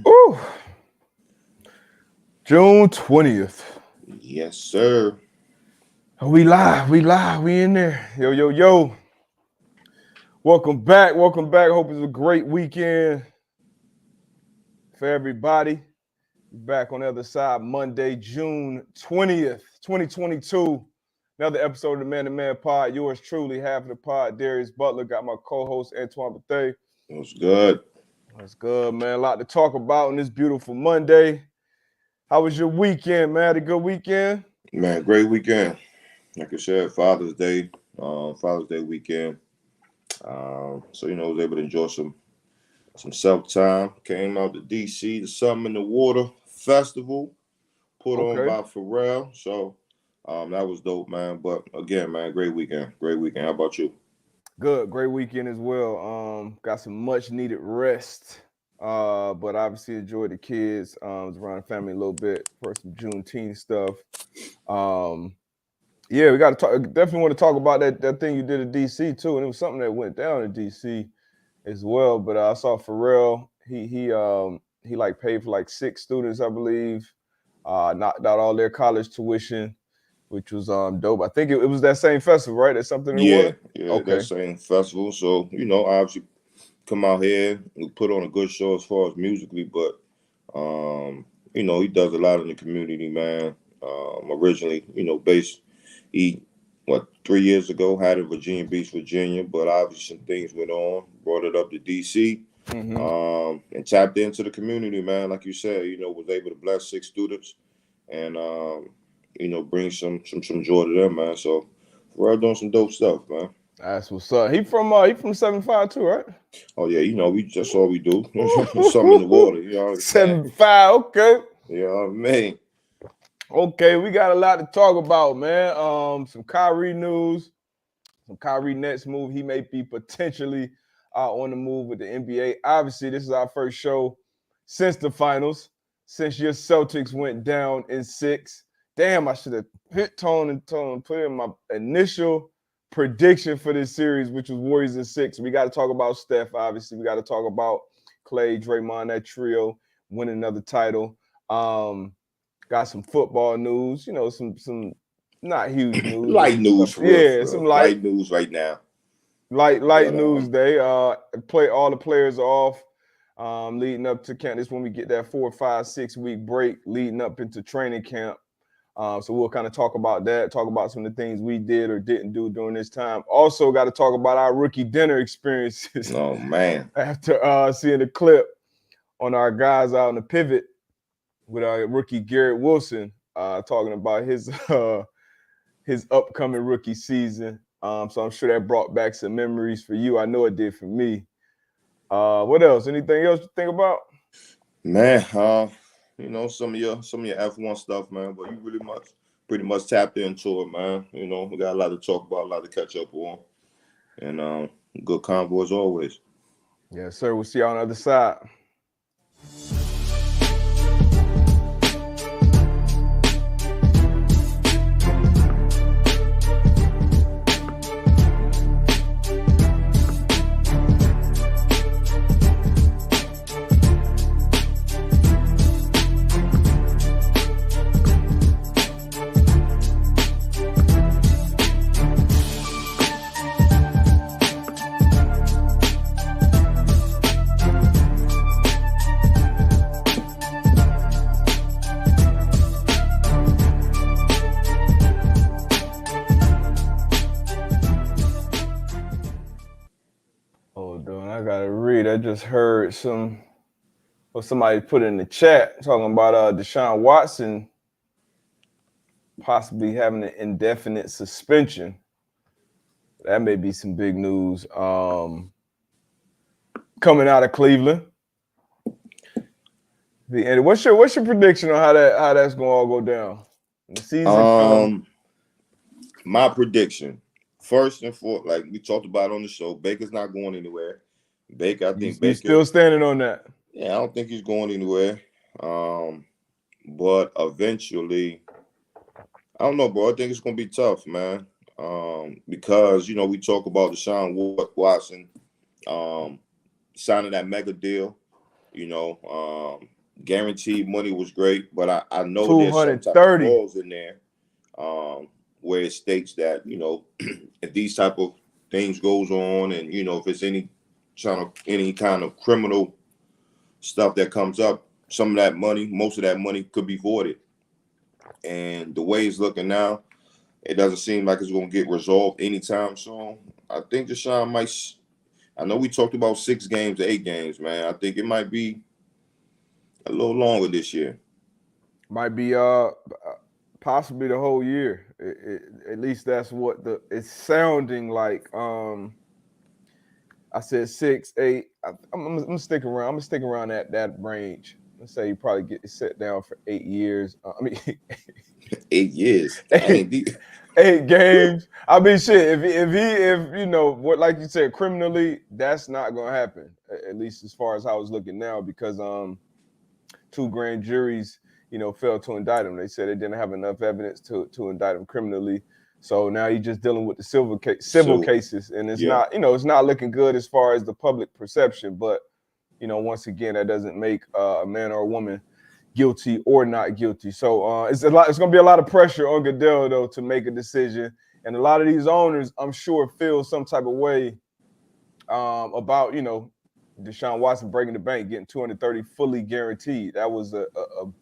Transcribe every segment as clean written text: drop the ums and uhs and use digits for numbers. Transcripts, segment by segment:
Ooh, June 20th. Yes, sir. We live, we in there. Yo. Welcome back. Hope it's a great weekend for everybody. Back on the other side, Monday, June 20th, 2022. Another episode of the Man to Man Pod. Yours truly, half of the pod, Darius Butler. Got my co-host, Antoine Bethea. What's good? That's good, man. A lot to talk about on this beautiful Monday. How was your weekend, man? Had a good weekend? Man, great weekend. Like I said, Father's Day weekend. So I was able to enjoy some self time. Came out to DC, the Something in the Water Festival, put on Okay. by Pharrell. So that was dope, man. But again, man, great weekend. Great weekend. How about you? Good, great weekend as well. Got some much needed rest. But obviously enjoyed the kids. Was around the family a little bit for some Juneteenth stuff. Yeah, we got to talk. Definitely want to talk about that thing you did at DC too, and it was something that went down in DC as well. But I saw Pharrell. He like paid for like 6 students, I believe. Knocked out all their college tuition, which was dope. I think it was that same festival, right? That's something in the Yeah, water. yeah, that Okay. same festival. So obviously come out here and put on a good show as far as musically, but he does a lot in the community, man. Originally, based he 3 years ago had it in Virginia Beach, Virginia, but obviously some things went on, brought it up to DC, Mm-hmm. and tapped into the community, man. Like you said, was able to bless 6 students and bring some joy to them, man. So we're doing some dope stuff, man. That's what's up. He from 75 too, right? Oh yeah, we just all we do. Something in the water, you know what I'm saying? 75. Okay. You know what I mean? Okay, we got a lot to talk about, man. Some Kyrie news, some Kyrie Nets move. He may be potentially on the move with the NBA. Obviously, this is our first show since the finals, since your Celtics went down in 6. Damn, I should have hit tone and put in my initial prediction for this series, which was Warriors in 6. We got to talk about Steph, obviously. We got to talk about Clay, Draymond, that trio winning another title. Got some football news, some not huge news, but Light some stuff. news for real, Yeah, for some real. light Light news right now. light But news day. Play all the players off. Leading up to camp. This when we get that 4, 5, 6 week break leading up into training camp. So we'll kind of talk about that, talk about some of the things we did or didn't do during this time. Also got to talk about our rookie dinner experiences oh man. after seeing the clip on our guys out in the pivot with our rookie Garrett Wilson talking about his upcoming rookie season. So I'm sure that brought back some memories for you. I know it did for me. What else? Anything else to think about? Man, some of your F1 stuff, man, but you pretty much tapped into it, man. We got a lot to talk about, a lot to catch up on. And good convo as always. Yes, sir. We'll see you on the other side. Hold on, I gotta read. I just heard somebody put in the chat talking about Deshaun Watson possibly having an indefinite suspension. That may be some big news coming out of Cleveland. And what's your prediction on how that's gonna all go down? The season My prediction, first and foremost, like we talked about on the show, Baker's not going anywhere. I think you Baker. still standing on that? Yeah, I don't think he's going anywhere. But eventually, I don't know, bro. I think it's gonna be tough, man. Because we talk about Deshaun Watson, signing that mega deal. guaranteed money was great, but I know there's some type of 230. clause in there where it states that if these type of things goes on, and if it's any kind of criminal stuff that comes up, some of that money, most of that money could be voided. And the way it's looking now, it doesn't seem like it's going to get resolved anytime soon. I think Deshaun might. I know we talked about 6 games to 8 games, man. I think it might be a little longer this year. Might be possibly the whole year. At least that's what it's sounding like. I said 6, 8. I'm gonna stick around. I'm gonna stick around that range. Let's say you probably get set down for 8 years. 8 years. Eight, 8 games. I mean, shit. If what, like you said, criminally, that's not gonna happen. At least as far as how it's looking now, because 2 grand juries, failed to indict him. They said they didn't have enough evidence to indict him criminally. So now he's just dealing with the civil cases, and it's not, it's not looking good as far as the public perception. But once again, that doesn't make a man or a woman guilty or not guilty. So it's going to be a lot of pressure on Goodell though to make a decision, and a lot of these owners, I'm sure, feel some type of way about Deshaun Watson breaking the bank, getting 230 fully guaranteed. That was a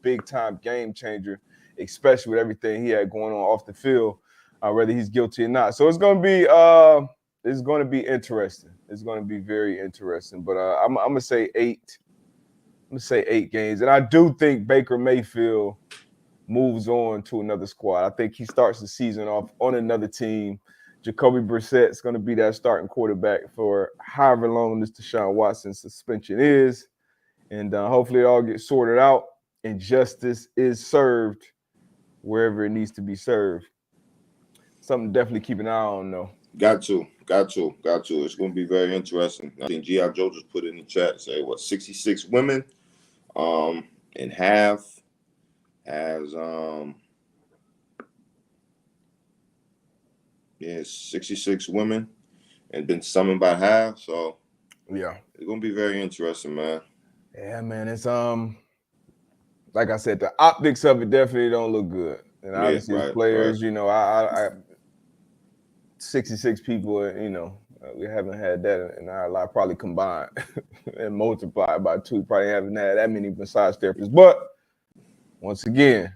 big time game changer, especially with everything he had going on off the field. Whether he's guilty or not. So it's going to be interesting. It's going to be very interesting. But I'm going to say 8. I'm going to say 8 games. And I do think Baker Mayfield moves on to another squad. I think he starts the season off on another team. Jacoby Brissett's going to be that starting quarterback for however long this Deshaun Watson suspension is. And hopefully it all gets sorted out and justice is served wherever it needs to be served. Something to definitely keep an eye on, though. Got to. It's going to be very interesting. I think G.I. Joe just put in the chat, say, 66 women, and half has, 66 women, and been summoned by half. So, yeah, it's going to be very interesting, man. Yeah, man, it's like I said, the optics of it definitely don't look good, and obviously as players, I 66 people, we haven't had that in our life, probably combined and multiplied by 2. Probably haven't had that many massage therapists. But once again,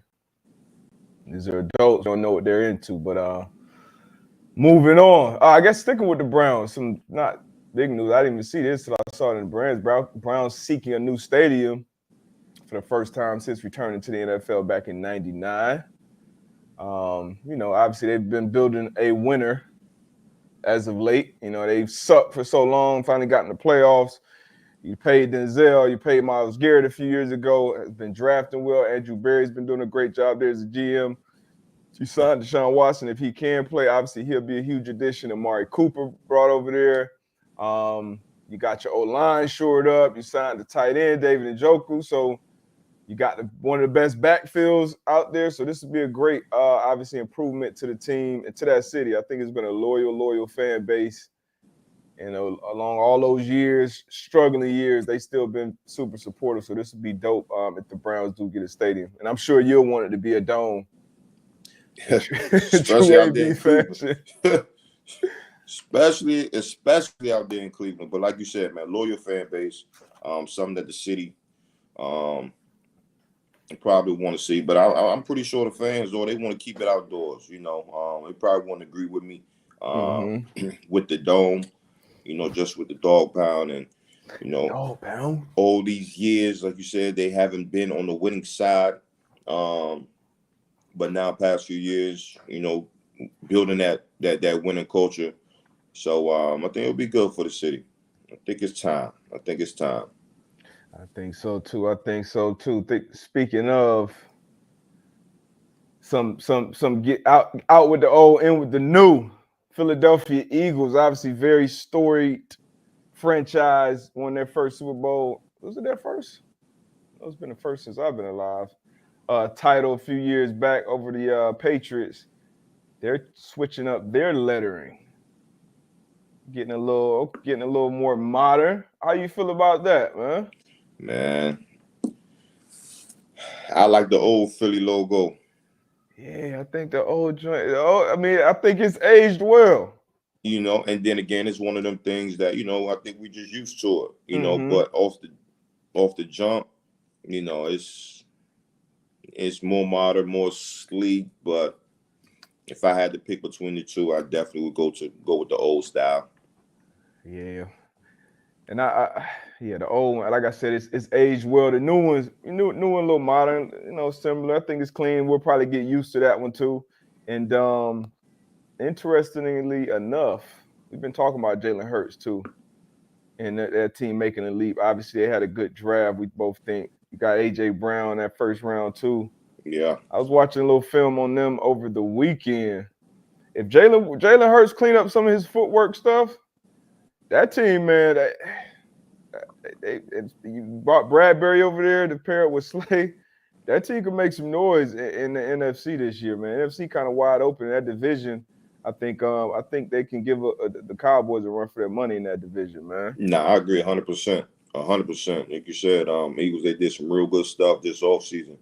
these are adults, don't know what they're into. But moving on, I guess sticking with the Browns, some not big news. I didn't even see this till I saw it in the Browns seeking a new stadium for the first time since returning to the NFL back in '99. Obviously they've been building a winner as of late. They've sucked for so long, finally got in the playoffs. You paid Denzel, you paid Myles Garrett a few years ago, has been drafting well. Andrew Berry's been doing a great job there as a GM. You signed Deshaun Watson if he can play. Obviously, he'll be a huge addition. Amari Cooper brought over there. You got your O-line shored up. You signed the tight end, David Njoku. So you got one of the best backfields out there. So this would be a great, obviously, improvement to the team and to that city. I think it's been a loyal fan base. Along all those years, struggling years, they still been super supportive. So this would be dope if the Browns do get a stadium. And I'm sure you'll want it to be a dome. Especially out there in Cleveland. especially out there in Cleveland. But like you said, man, loyal fan base, something that the city probably want to see. But I'm pretty sure the fans, though, they want to keep it outdoors. They probably want to agree with me with the dome, just with the dog pound. And, dog pound. All these years, like you said, they haven't been on the winning side. But now, past few years, building that winning culture. So I think it'll be good for the city. I think it's time. I think so too. Speaking of some get out with the old, in with the new. Philadelphia Eagles, obviously very storied franchise, won their first Super Bowl. Was it their first? It's been the first since I've been alive. Title a few years back over the Patriots. They're switching up their lettering, getting a little more modern. How you feel about that, man? Man, I like the old Philly logo. Yeah, I think the old joint. Oh, I mean, I think it's aged well. And then again, it's one of them things that I think we just used to it. Mm-hmm. But off the jump, it's more modern, more sleek. But if I had to pick between the two, I definitely would go with the old style. Yeah, and yeah, the old one. Like I said, it's aged well. The new ones, new one, a little modern. Similar. I think it's clean. We'll probably get used to that one too. And interestingly enough, we've been talking about Jalen Hurts too, and that team making a leap. Obviously, they had a good draft. We both think you got AJ Brown that first round too. Yeah. I was watching a little film on them over the weekend. If Jalen Hurts clean up some of his footwork stuff, that team, man, you brought Bradbury over there to pair it with Slay. That team could make some noise in the NFC this year, man. NFC kind of wide open in that division. I think they can give the Cowboys a run for their money in that division, man. Nah, I agree 100%. 100%. Like you said, Eagles, they did some real good stuff this offseason.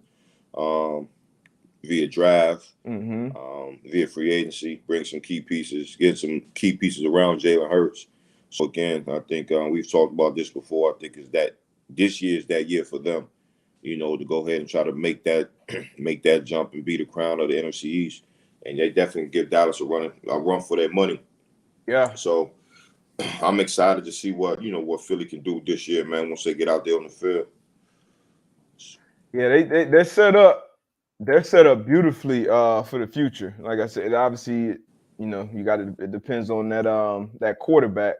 Via draft, Mm-hmm. via free agency, bring some key pieces, get some key pieces around Jalen Hurts. So again, I think we've talked about this before. I think is that this year is that year for them, to go ahead and try to make that make that jump and be the crown of the NFC East. And they definitely give Dallas a run for their money. Yeah. So I'm excited to see what Philly can do this year, man. Once they get out there on the field. Yeah, they're set up. They're set up beautifully for the future. Like I said, obviously, you got to. It depends on that quarterback.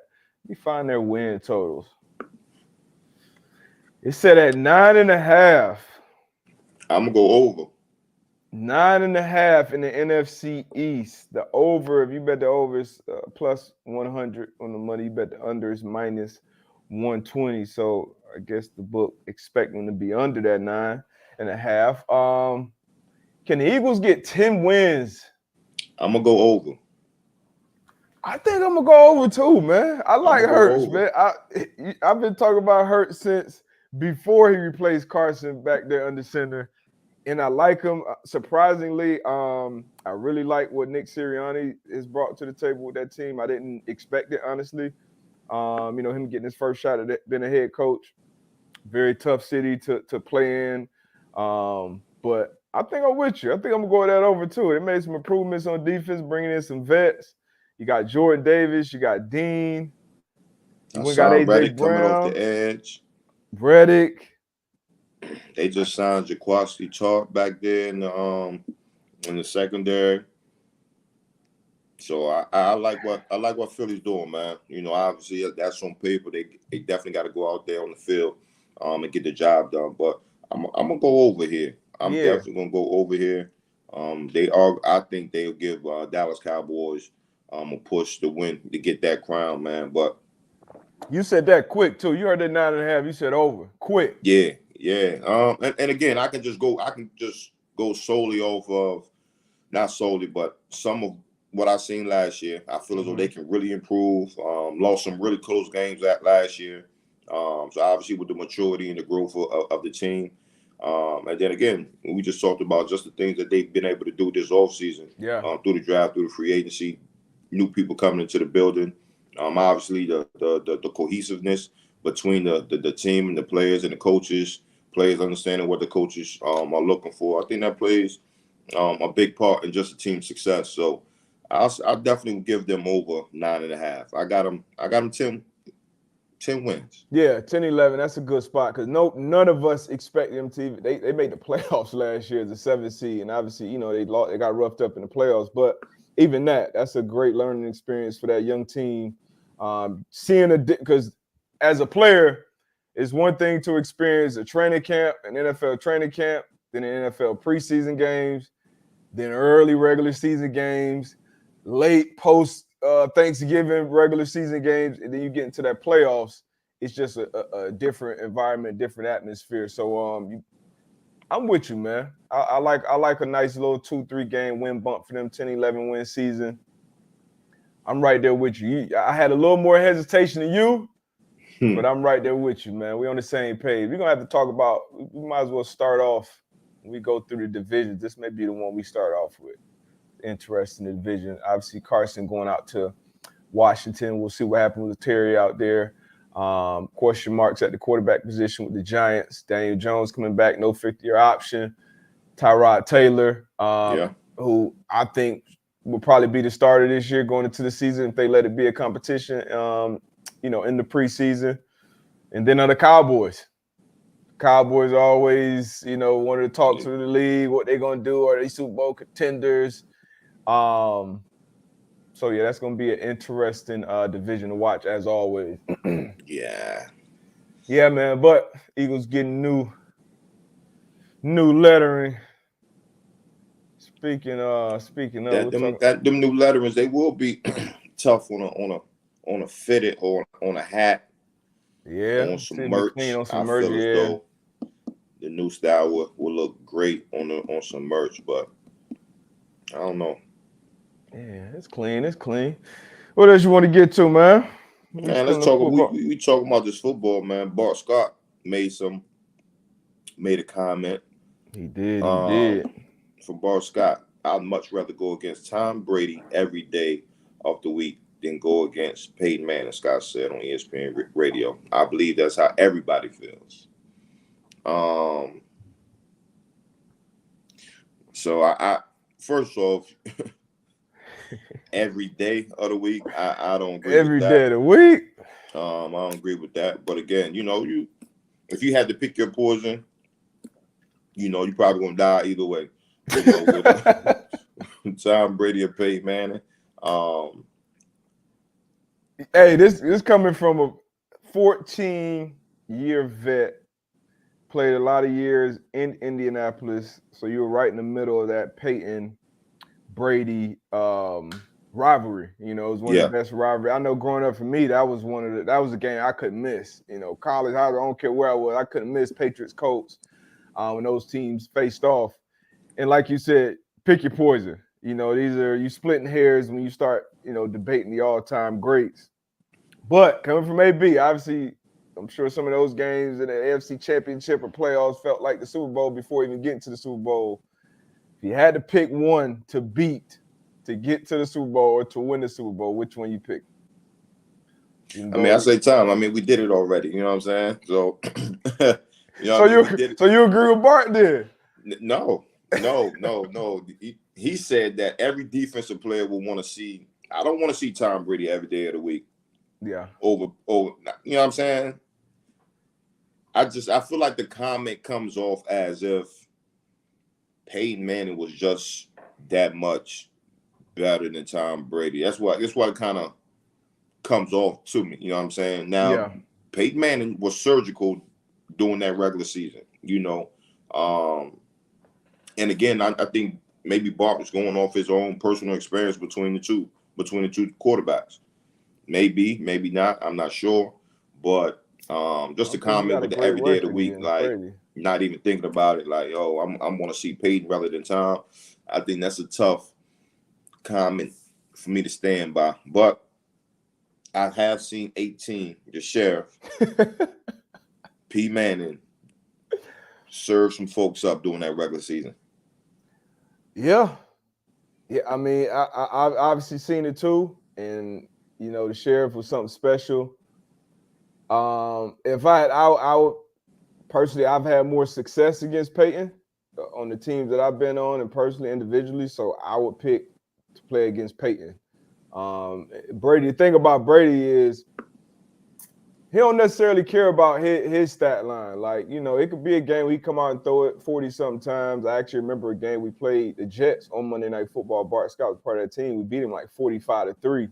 We find their win totals. It's set at 9.5. I'm gonna go over. 9.5 in the NFC East. The over, if you bet the over, is plus 100 on the money. You bet the under is minus 120. So I guess the book expecting to be under that 9.5. Can the Eagles get 10 wins? I'm gonna go over. I think I'm gonna go over too, man. I I'm like gonna go Hurts, over. man. I've been talking about Hurts since before he replaced Carson back there under center, and I like him. Surprisingly, I really like what Nick Sirianni has brought to the table with that team. I didn't expect it, honestly. Him getting his first shot at being a head coach. Very tough city to play in, but I think I'm with you. I think I'm gonna go with that over too. They made some improvements on defense, bringing in some vets. You got Jordan Davis, you got Dean, you I went got saw AJ Reddick coming off the Brown, edge. Reddick. They just signed Jaquasti Chalk back there in the secondary. So I like what Philly's doing, man. Obviously that's on paper. They definitely got to go out there on the field, and get the job done. But I'm gonna go over here. I'm Yeah. definitely gonna go over here. I think they'll give Dallas Cowboys a push to win to get that crown, man. But You said that quick too. You heard that 9.5. You said over. Quick. yeah, yeah. And again, I can just go solely off of not solely, but some of what I seen last year. I feel as though they can really improve. Lost some really close games last year. So obviously with the maturity and the growth of the team. And then again, we just talked about just the things that they've been able to do this offseason, Yeah. through the draft, through the free agency, new people coming into the building. Obviously the cohesiveness between the team and the players and the coaches, players understanding what the coaches are looking for. I think that plays a big part in just the team's success. So I'll definitely give them over 9.5. I got them 10 wins. Yeah, 10-11. That's a good spot because none of us expect them to. They made the playoffs last year as a 7th seed, and obviously, they got roughed up in the playoffs. But even that's a great learning experience for that young team. Seeing because as a player, it's one thing to experience a training camp, an NFL training camp, then an NFL preseason games, then early regular season games, late post Thanksgiving regular season games, and then you get into that playoffs. It's just a different environment, different atmosphere. So I'm with you, man. I like a nice little 2-3 game win bump for them 10-11 win season. I'm right there with you. I had a little more hesitation than you, but I'm right there with you, man. We're on the same page. We're gonna have to talk about. We might as well start off we go through the divisions, this may be the one we start off with. Interesting division. Obviously, Carson going out to Washington. We'll see what happens with Terry out there. Question marks at the quarterback position with the Giants. Daniel Jones coming back, no fifth-year option. Tyrod Taylor, who I think will probably be the starter this year going into the season if they let it be a competition, in the preseason. And then on the Cowboys. Cowboys are always, one of the talks of the league, what they're going to do. Are they Super Bowl contenders? So, yeah, that's going to be an interesting division to watch, as always. Yeah. Yeah, man, but Eagles getting new lettering. Speaking of, them new letterings, they will be tough on a fitted or on a hat. Yeah, on some merch. Clean on some I merch, feel as though the new style will look great on some merch, but I don't know. Yeah, it's clean. What else you want to get to, man? Man, let's talk. We talking about this football, man. Bart Scott made a comment. He did. From Bart Scott, I'd much rather go against Tom Brady every day of the week than go against Peyton Manning, Scott said on ESPN Radio. I believe that's how everybody feels. So I first off, every day of the week, I don't agree every with that. Every day of the week? I don't agree with that. But again, if you had to pick your poison, you're probably gonna die either way. With Tom Brady or Peyton Manning. Hey, this coming from a 14-year vet, played a lot of years in Indianapolis, so you were right in the middle of that Peyton Brady rivalry. It was one of the best rivalry. I know growing up for me, that was a game I couldn't miss. College, I don't care where I was, I couldn't miss Patriots Colts when those teams faced off. And like you said, pick your poison. These are you splitting hairs when you start, debating the all-time greats. But coming from AB, obviously, I'm sure some of those games in the AFC Championship or playoffs felt like the Super Bowl before even getting to the Super Bowl. If you had to pick one to beat to get to the Super Bowl or to win the Super Bowl, which one you pick? I say Tom. We did it already. You know what I'm saying? So, so you agree with Bart then? No. He said that every defensive player will want to see. I don't want to see Tom Brady every day of the week. Yeah. Over. You know what I'm saying? I feel like the comment comes off as if Peyton Manning was just that much better than Tom Brady. That's why it kind of comes off to me. You know what I'm saying? Now, Peyton Manning was surgical during that regular season. And again, I think maybe Bart was going off his own personal experience between the two quarterbacks. Maybe not. I'm not sure. But just a comment with the every day of the week, like not even thinking about it, like, oh, I'm going to see Peyton rather than Tom. I think that's a tough comment for me to stand by. But I have seen 18, the sheriff, P. Manning, serve some folks up during that regular season. Yeah. I've obviously seen it too, and the sheriff was something special. If I would personally, I've had more success against Peyton on the teams that I've been on, and personally, individually, so I would pick to play against Peyton. Brady. The thing about Brady is he don't necessarily care about his stat line. Like, it could be a game where he come out and throw it 40-something times. I actually remember a game we played the Jets on Monday Night Football. Bart Scott was part of that team. We beat him like 45-3.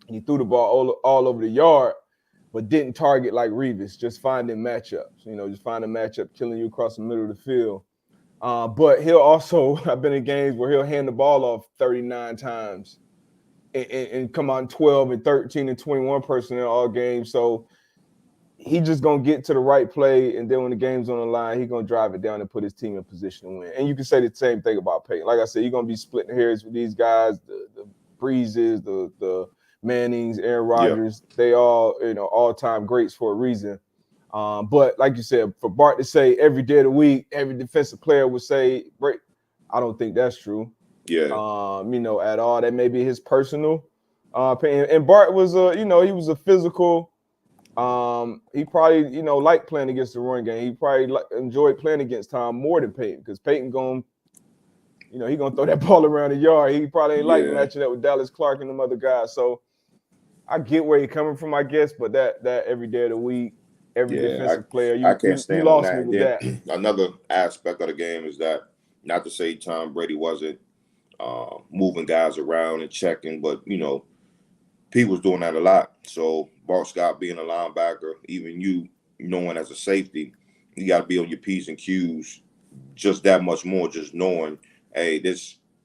He threw the ball all over the yard, but didn't target like Revis, just finding matchups. Just finding matchup, killing you across the middle of the field. But he'll also, I've been in games where he'll hand the ball off 39 times and come on 12 and 13 and 21 personnel all games. So he just going to get to the right play, and then when the game's on the line, he's going to drive it down and put his team in position to win. And you can say the same thing about Peyton. Like I said, you're going to be splitting hairs with these guys, the Breezes, the Mannings, Aaron Rodgers. They all, all-time greats for a reason. But like you said, for Bart to say every day of the week, every defensive player would say, I don't think that's true. Yeah. At all. That may be his personal opinion. And Bart was he was a physical. He probably, liked playing against the run game. He probably enjoyed playing against Tom more than Peyton, because Peyton he gonna throw that ball around the yard. He probably ain't like matching up with Dallas Clark and them other guys. So I get where you're coming from, I guess, but that every day of the week, every defensive player, I can't you stand lost on me that. with that. Another aspect of the game is that, not to say Tom Brady wasn't moving guys around and checking, but Pete was doing that a lot. So Bart Scott being a linebacker, even you knowing as a safety, you got to be on your P's and Q's just that much more. Just knowing, hey,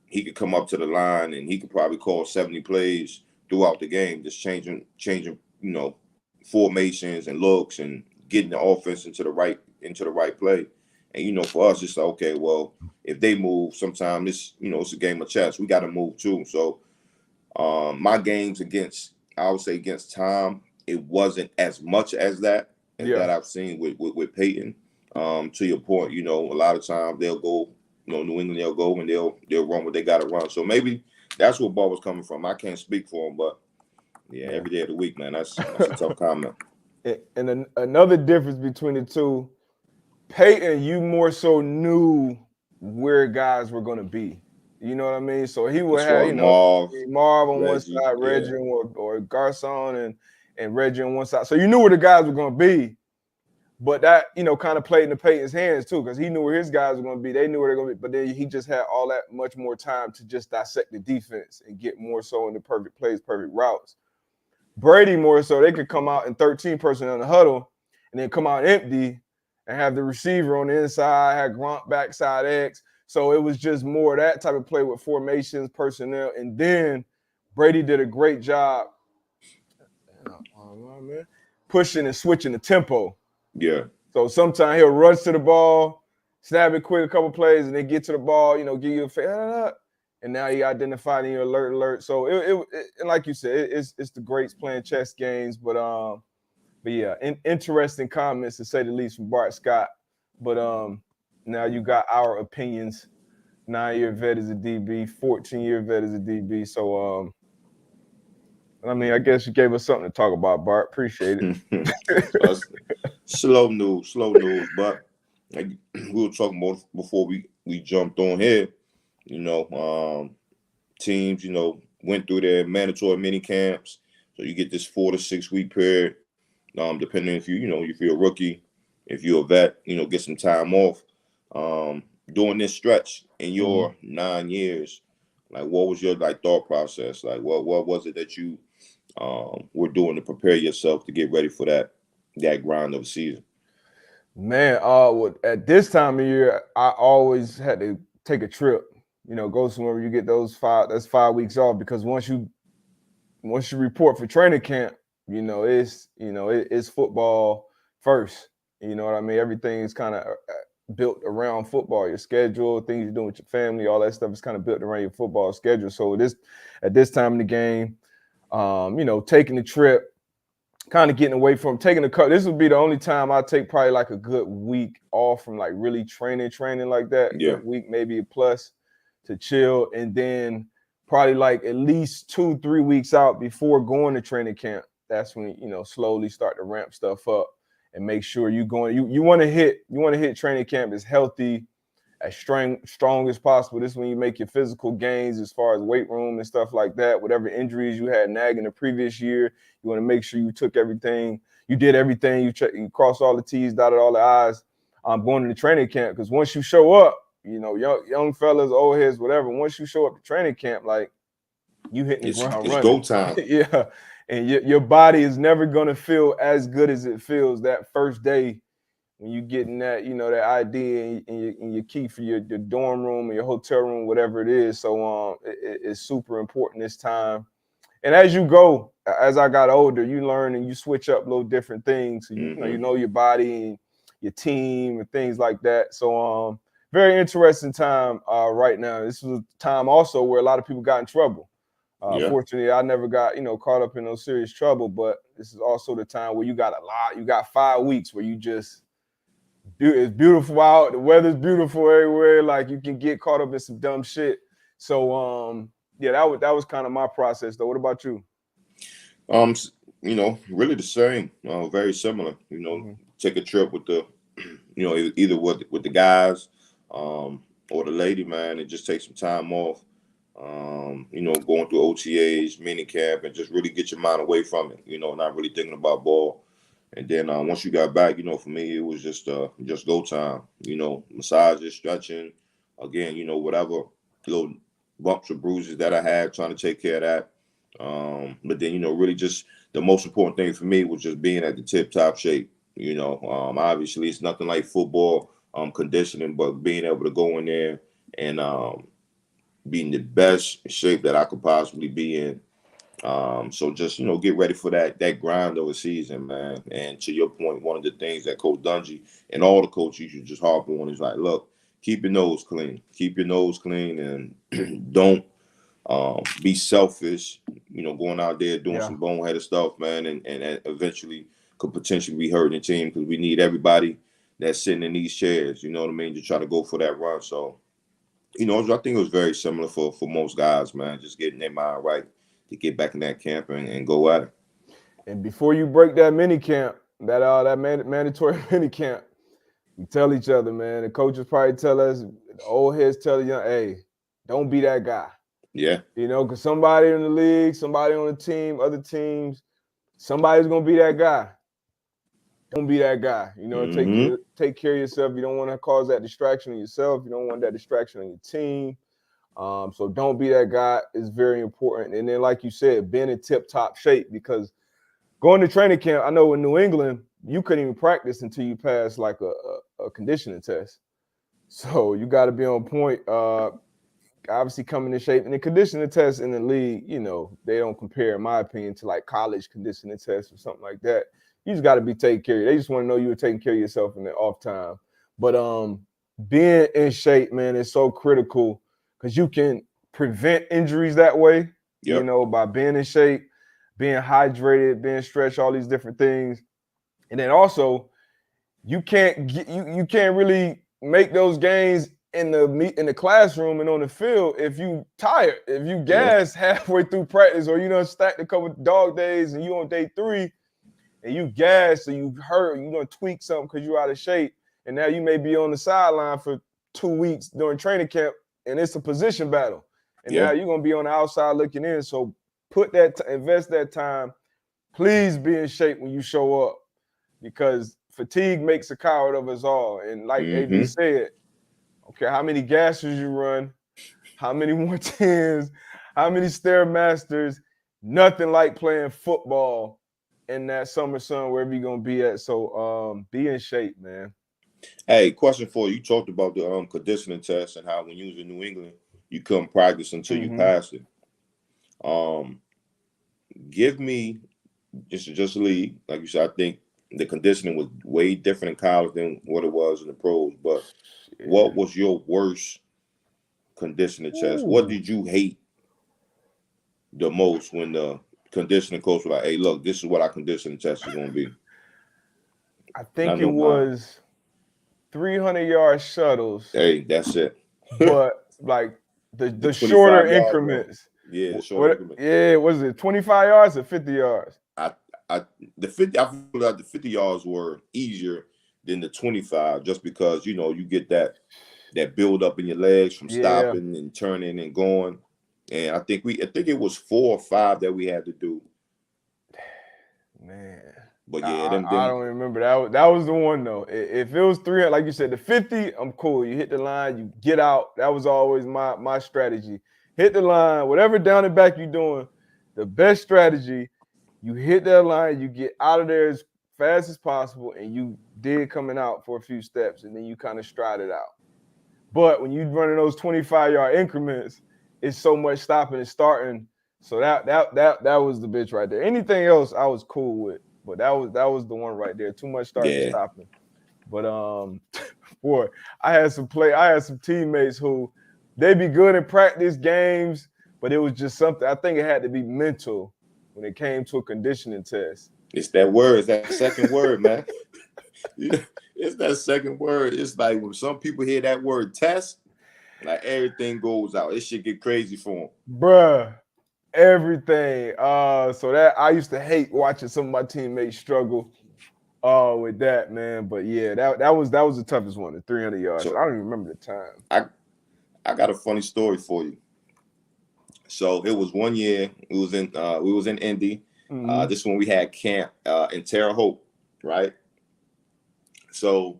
he could come up to the line and he could probably call 70 plays throughout the game, just changing, formations and looks and getting the offense into the right play. And for us, it's like, okay, well, if they move, sometimes it's a game of chess. We got to move too. So my games against Tom, it wasn't as much as that I've seen with Peyton. To your point, a lot of times they'll go, New England, they'll go and they'll run what they got to run. So maybe that's where Ball was coming from. I can't speak for him, but every day of the week, man, that's a tough comment. And another difference between the two, Peyton, you more so knew where guys were going to be. You know what I mean? So he would have, Marv on one side, Reggie, or Garcon and Reggie on one side. So you knew where the guys were going to be. But that, kind of played into Peyton's hands too, because he knew where his guys were going to be. They knew where they're going to be. But then he just had all that much more time to just dissect the defense and get more so into perfect plays, perfect routes. Brady more so, they could come out in 13 personnel in the huddle and then come out empty and have the receiver on the inside, have Gronk backside X. So it was just more that type of play with formations, personnel. And then Brady did a great job pushing and switching the tempo. Yeah. So sometimes he'll rush to the ball, snap it quick, a couple plays, and then get to the ball, give you a and now you identified in your alert. So it and like you said, it's the greats playing chess games, but yeah, interesting comments to say the least from Bart Scott. But now you got our opinions. 9-year vet as a DB, 14-year vet as a DB. So I guess you gave us something to talk about, Bart. Appreciate it. Slow news, but we were talking about before we jumped on here. Teams, went through their mandatory mini camps, so you get this 4 to 6 week period. Depending if if you're a rookie, if you're a vet, get some time off. During this stretch in your 9 years, like what was your thought process? Like what was it that you were doing to prepare yourself to get ready for that grind of the season? Man, at this time of year, I always had to take a trip. Go somewhere where you get that's 5 weeks off, because once you report for training camp, it's football first. You know what I mean? Everything is kind of built around football. Your schedule, things you're doing with your family, all that stuff is kind of built around your football schedule. So at this time in the game, taking the trip, kind of getting away from taking the cut. This would be the only time I take probably like a good week off from like really training like that. Yeah. Good week, maybe a plus, to chill, and then probably like at least 2-3 weeks out before going to training camp. That's when slowly start to ramp stuff up and make sure you want to hit training camp as healthy, as strong as possible. This is when you make your physical gains as far as weight room and stuff like that. Whatever injuries you had nagging the previous year, you want to make sure you took everything, you did everything, you crossed all the T's, dotted all the I's. Going to the training camp, because once you show up, young fellas, old heads, whatever. Once you show up to training camp, like you hitting the ground running. It's go time. Yeah, and your body is never gonna feel as good as it feels that first day when you getting that, that ID and your key for your dorm room or your hotel room, whatever it is. So it's super important this time. And as you go, as I got older, you learn and you switch up little different things. So you know your body and your team and things like that. So very interesting time right now. This was a time also where a lot of people got in trouble. Fortunately, I never got caught up in no serious trouble, but this is also the time where you got 5 weeks where it's beautiful out, the weather's beautiful everywhere, like you can get caught up in some dumb shit. So yeah, that was kind of my process though. What about you? Really the same, very similar. Take a trip with the, either with the guys, or the lady, man, and just take some time off. Going through OTAs, mini camp, and just really get your mind away from it. Not really thinking about ball. And then once you got back, for me, it was just go time. Massages, stretching, again, whatever little bumps or bruises that I had, trying to take care of that. But then, really just the most important thing for me was just being at the tip-top shape. Obviously it's nothing like football conditioning, but being able to go in there and be in the best shape that I could possibly be in. So just, get ready for that grind of a season, man. And to your point, one of the things that Coach Dungy and all the coaches should just harp on is like, look, keep your nose clean. Keep your nose clean and don't be selfish, going out there doing some boneheaded stuff, man, and eventually could potentially be hurting the team, because we need everybody that's sitting in these chairs, you know what I mean, to try to go for that run. So, I think it was very similar for most guys, man, just getting their mind right to get back in that camp and go at it. And before you break that mini camp, that mandatory mini camp, we tell each other, man, the coaches probably tell us, the old heads tell you, hey, don't be that guy. Yeah. Because somebody in the league, somebody on the team, other teams, somebody's going to be that guy. Don't be that guy. Take care of yourself. You don't want to cause that distraction on yourself. You don't want that distraction on your team. So don't be that guy is very important. And then, like you said, being in tip-top shape, because going to training camp, I know in New England, you couldn't even practice until you pass like a conditioning test. So you got to be on point. Obviously coming in shape, and the conditioning tests in the league, they don't compare, in my opinion, to like college conditioning tests or something like that. You just got to be taking care of you. They just want to know you were taking care of yourself in the off time. But being in shape, man, is so critical, because you can prevent injuries that way. By being in shape, being hydrated, being stretched, all these different things. And then also, you can't really make those gains in the classroom and on the field if you tired, if you gas halfway through practice, or stacked a couple dog days and you on day 3 and you gas, or you hurt, you gonna tweak something because you're out of shape, and now you may be on the sideline for 2 weeks during training camp, and it's a position battle, and now you're gonna be on the outside looking in. So invest that time. Please be in shape when you show up, because fatigue makes a coward of us all. And like AB said, okay, how many gassers you run, how many 110s, how many Stairmasters, nothing like playing football in that summer sun, wherever you're going to be at. So be in shape, man. Hey, question for you. You talked about the conditioning test and how when you was in New England, you couldn't practice until you passed it. Give me just league. Like you said, I think the conditioning was way different in college than what it was in the pros. But what was your worst conditioning test? What did you hate the most when the conditioning coach was like, hey, look, this is what our conditioning test is going to be? I think it was 300-yard shuttles. Hey, that's it. But like the shorter increments. Yeah, the shorter increments. Yeah, was it 25 yards or 50 yards? I feel like the 50 yards were easier than the 25, just because you get that build up in your legs from stopping and turning and going. And I think it was 4 or 5 that we had to do. Man. But yeah, I don't remember. That was the one though. If it was 300, like you said, the 50, I'm cool. You hit the line, you get out. That was always my strategy. Hit the line, whatever down and back you're doing, the best strategy, you hit that line, you get out of there as fast as possible, and you dig coming out for a few steps, and then you kind of stride it out. But when you're running those 25-yard increments, it's so much stopping and starting. So that was the bitch right there. Anything else I was cool with. But that was the one right there. Too much starting and stopping. But boy, I had some teammates who they be good in practice games, but it was just something. I think it had to be mental when it came to a conditioning test. It's that word. It's that second word, man. It's that second word. It's like when some people hear that word test, like everything goes out. It should get crazy for them. Bruh, everything. So that I used to hate watching some of my teammates struggle with that, man. But yeah, that was the toughest one, the 300 yards. So I don't even remember the time. I got a funny story for you. So it was one year. We was in Indy. Mm-hmm. This one we had camp in Terre Haute, right? So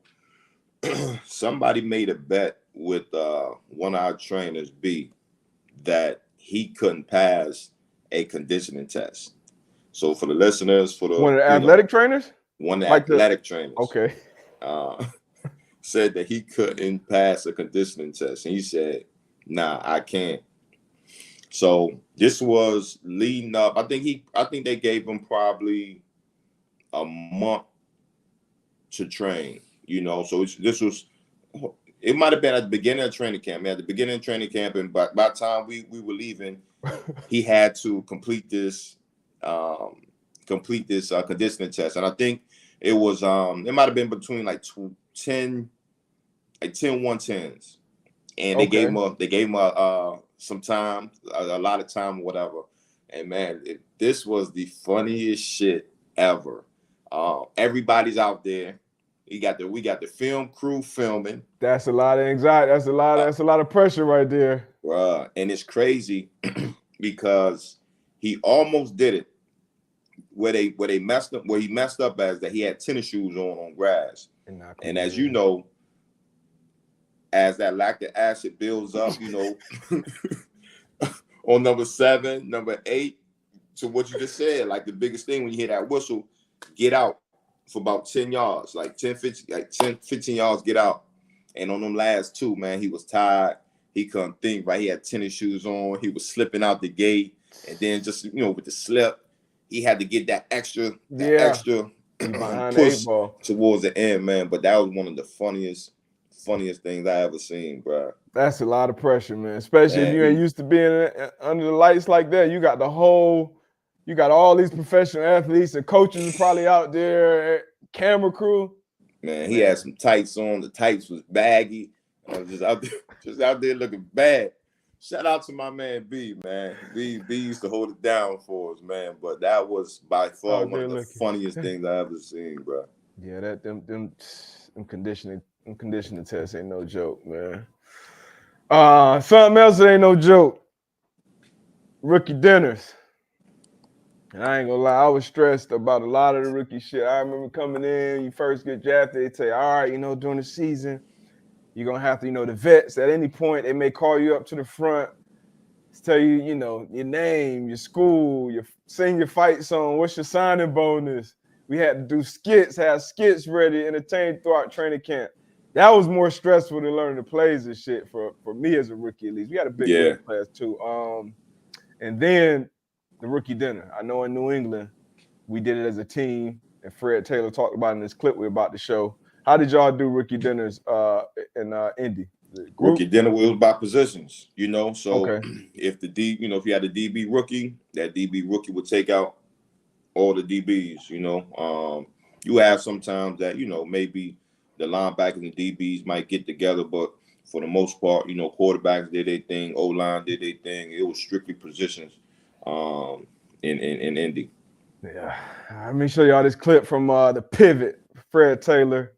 somebody made a bet with one of our trainers, B, that he couldn't pass a conditioning test. So for the listeners, for the One of the athletic trainers? one of the Like athletic trainers, okay. Said that he couldn't pass a conditioning test. And he said, nah, I can't. So this was leading up. I think they gave him probably a month to train, So it might have been at the beginning of training camp. At the beginning of training camp, and by the time we were leaving, he had to complete this conditioning test. And I think it was it might have been between like 10 110s. And they gave him some time, a lot of time, or whatever. And man, this was the funniest shit ever. Everybody's out there. We got the film crew filming. That's a lot of anxiety. That's a lot of pressure right there. And it's crazy because he almost did it. Where he messed up as that he had tennis shoes on grass. And as you know, as that lactic acid builds up, on number 7, number 8, to what you just said, like the biggest thing when you hear that whistle, get out for about 10 yards, like 10, 15 yards, get out. And on them last 2, man, he was tired. He couldn't think, right? He had tennis shoes on. He was slipping out the gate. And then just, with the slip, he had to get that extra push towards the end, man. But that was one of the funniest things I ever seen, bro. That's a lot of pressure, man. Especially if you ain't used to being under the lights like that. You got all these professional athletes and coaches probably out there, camera crew. Man, he had some tights on. The tights was baggy. Just out there looking bad. Shout out to my man B, man. B used to hold it down for us, man. But that was by far one of the funniest things I ever seen, bro. Yeah, them conditioning tests ain't no joke, man. Something else that ain't no joke. Rookie dinners. And I ain't gonna lie, I was stressed about a lot of the rookie shit. I remember coming in, you first get drafted, they tell you, all right, during the season, you're gonna have to, the vets at any point, they may call you up to the front, tell you, your name, your school, your senior fight song, what's your signing bonus. We had to do skits, have skits ready, entertain throughout training camp. That was more stressful than learning the plays and shit for me as a rookie, at least. We had a big class too. And then the rookie dinner. I know in New England, we did it as a team, and Fred Taylor talked about in this clip we're about to show. How did y'all do rookie dinners in Indy? Rookie dinner was by positions, So if if you had a DB rookie, that DB rookie would take out all the DBs, You have sometimes that, maybe the linebackers and DBs might get together, but for the most part, quarterbacks did their thing, O-line did their thing. It was strictly positions in Indy. Yeah. Let me show y'all this clip from the Pivot, Fred Taylor,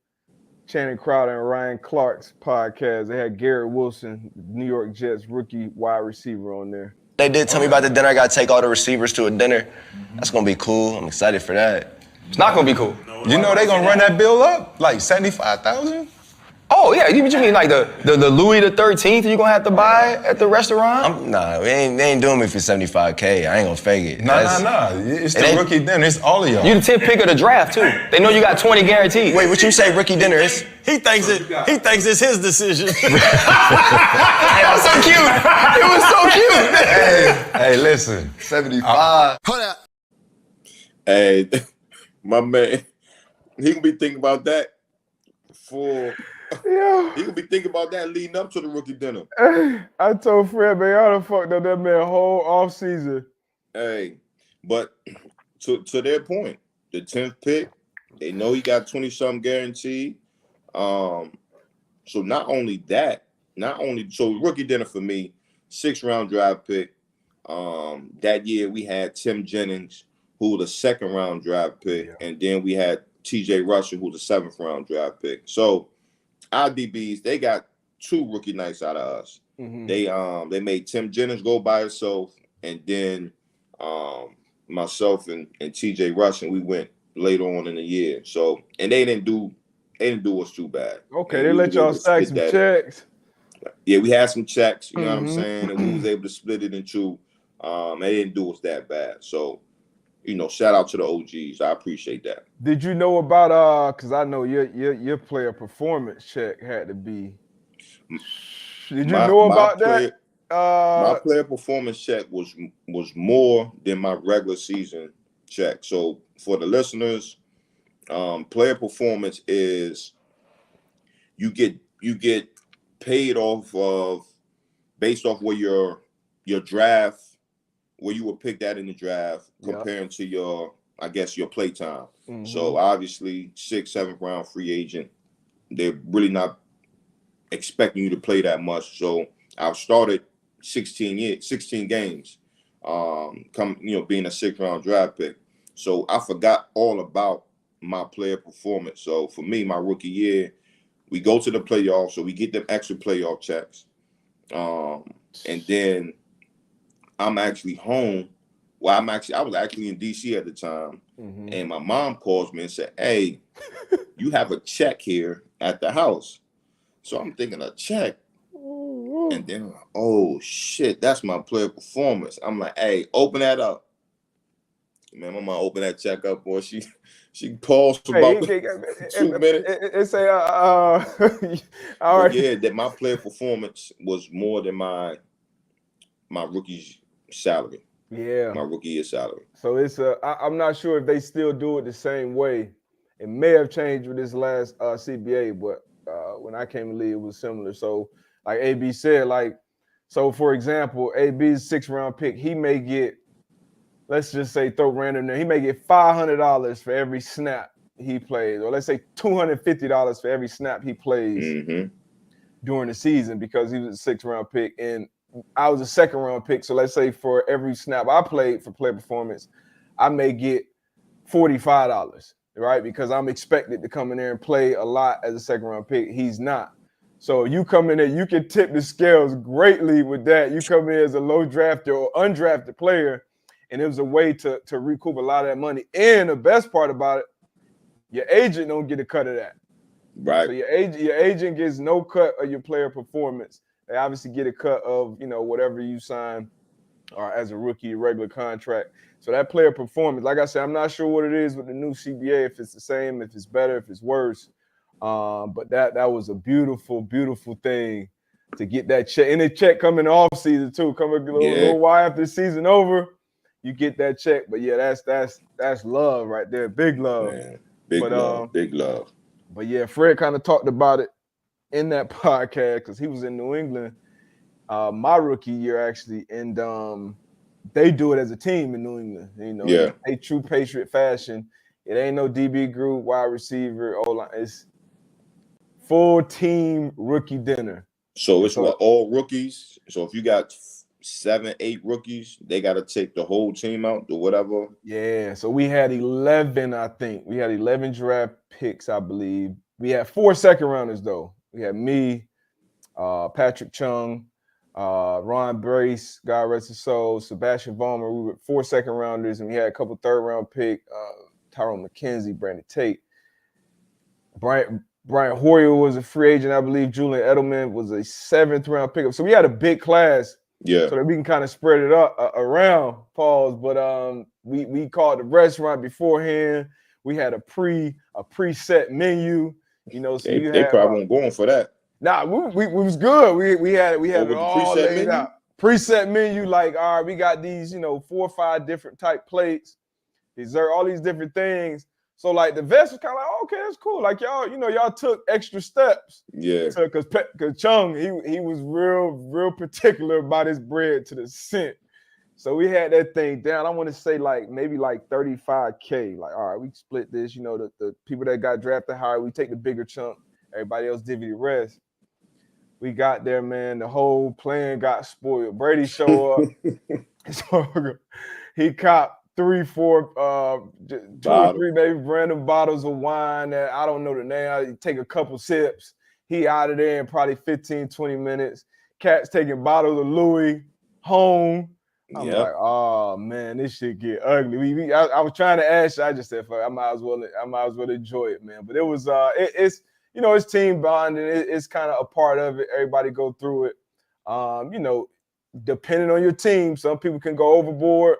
Channing Crowder, and Ryan Clark's podcast. They had Garrett Wilson, New York Jets rookie wide receiver, on there. They did tell me about the dinner. I got to take all the receivers to a dinner. That's going to be cool. I'm excited for that. It's not going to be cool. You know they going to run that bill up? Like 75,000? Oh, yeah. What you mean, like the Louis the 13th you going to have to buy at the restaurant? Nah, they ain't doing me for 75K. I ain't going to fake it. Nah. It's the rookie dinner. It's all of y'all. You the 10th pick of the draft, too. They know you got 20 guaranteed. Wait, what you say rookie dinner is? He thinks it's his decision. It was so cute. It was so cute. Hey, listen. 75. Hold up. Hey, my man, he can be thinking about that he could be thinking about that leading up to the rookie dinner. I told Fred, man, y'all done fucked up that man whole off season. Hey, but to their point, the 10th pick. They know he got 20-something guaranteed. So not only so rookie dinner for me, 6th-round draft pick. That year we had Tim Jennings, who was a 2nd-round draft pick, and then we had T.J. Russell, who was a 7th-round draft pick. So our DBs, they got 2 rookie nights out of us. Mm-hmm. They made Tim Jennings go by himself, and then myself and T.J. Russell, we went later on in the year. So, and they didn't do us too bad. Okay, and they let y'all stack some checks. Yeah, we had some checks, you know what I'm saying? And we was able to split it in 2. They didn't do us that bad. So, you know, shout out to the OGs. I appreciate that. Did you know about because I know your player performance check had to be. Did you know about that? My player performance check was more than my regular season check. So for the listeners, player performance is you get paid off of based off where your draft, where you were picked at in the draft comparing to your play time. Mm-hmm. So obviously 6th, 7th round free agent, they're really not expecting you to play that much. So I've started 16 games, being a 6th-round draft pick. So I forgot all about my player performance. So for me, my rookie year, we go to the playoffs, so we get them extra playoff checks. And then I'm actually home. Well, I was actually in DC at the time, and my mom calls me and said, "Hey, you have a check here at the house." So I'm thinking a check, and then oh shit, that's my player performance. I'm like, "Hey, open that up." Man, my mom opened that check up, boy. She paused for about 2 minutes. It say, all right. Yeah, that my player performance was more than my rookie's salary. Yeah, my rookie year salary. So it's I'm not sure if they still do it the same way. It may have changed with this last CBA, but when I came to league, it was similar. So like AB said, so for example, AB's 6th-round pick, he may get, let's just say throw random there, he may get $500 for every snap he plays, or let's say $250 for every snap he plays during the season because he was a 6th-round pick and I was a 2nd-round pick. So let's say for every snap I played for player performance, I may get $45, right? Because I'm expected to come in there and play a lot as a 2nd-round pick. He's not. So you come in there, you can tip the scales greatly with that. You come in as a low drafted or undrafted player, and it was a way to recoup a lot of that money. And the best part about it, your agent don't get a cut of that. Right. So your agent gets no cut of your player performance. They obviously get a cut of, whatever you sign or as a rookie, regular contract. So that player performance, like I said, I'm not sure what it is with the new CBA, if it's the same, if it's better, if it's worse. But that was a beautiful, beautiful thing to get that check. And the check coming off season too. Coming a little while after the season over, you get that check. But yeah, that's love right there. Big love. Man, big love. But yeah, Fred kind of talked about it in that podcast because he was in New England my rookie year actually, and they do it as a team in New England. A true Patriot fashion. It ain't no DB group, wide receiver, O-line. It's full team rookie dinner. So it's all rookies. So if you got 7, 8 rookies, they got to take the whole team out or whatever. Yeah. So we had 11, I think. We had 11 draft picks, I believe. We had 4 second-rounders, though. We had me, Patrick Chung, Ron Brace, God rest his soul, Sebastian Vollmer. We were 4 second-rounders, and we had a couple third-round pick, Tyrone McKenzie, Brandon Tate. Brian Hoyer was a free agent, I believe. Julian Edelman was a 7th-round pickup. So we had a big class. Yeah. So that we can kind of spread it up around, pause. But we called the restaurant beforehand. We had a preset menu. So they probably weren't going for that. Nah, we was good. We had it all laid out. Preset menu, like, all right, we got these, 4 or 5 different type plates, dessert, all these different things. So like the vets was kind of like, okay, that's cool. Like y'all took extra steps. Yeah. Because Chung, he was real particular about his bread to the cent. So we had that thing down. I want to say like maybe like 35K. Like, all right, we split this. You know, the people that got drafted higher, we take the bigger chunk. Everybody else divvy the rest. We got there, man. The whole plan got spoiled. Brady show up. So he copped 3, 4, 2 or 3 maybe random bottles of wine that I don't know the name. I take a couple sips. He out of there in probably 15, 20 minutes. Cat's taking bottles of Louis home. I'm like, oh man, this shit get ugly. I was trying to ask you. I just said, fuck, I might as well enjoy it, man. But it was it's you know, it's team bonding. It's kind of a part of it. Everybody go through it. You know, depending on your team, some people can go overboard.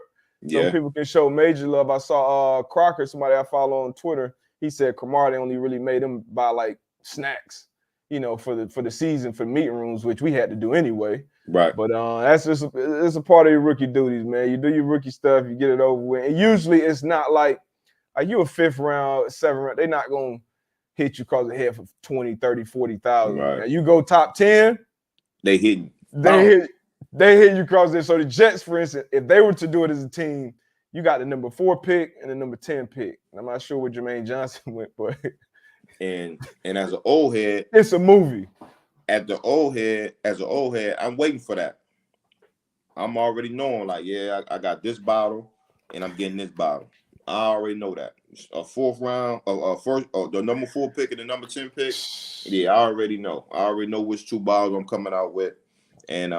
Some people can show major love. I saw Crocker, somebody I follow on Twitter. He said Cromartie only really made him buy like snacks, you know, for the season for meeting rooms, which we had to do anyway. Right. But that's just it's a part of your rookie duties, man. You do your rookie stuff, you get it over with. And usually it's not like you a 5th round, 7th round. They're not gonna hit you across the head for 20, 30, 40,000. Right. Now you go top 10, they hit you across there. So the Jets, for instance, if they were to do it as a team, you got the number 4 pick and the number 10 pick. And I'm not sure where Jermaine Johnson went, but and as an old head, it's a movie. As an old head, I'm waiting for that. I'm already knowing, like, I got this bottle and I'm getting this bottle. I already know that. A 4th round, the number 4 pick and the number 10 pick. Yeah, I already know. I already know which 2 bottles I'm coming out with. And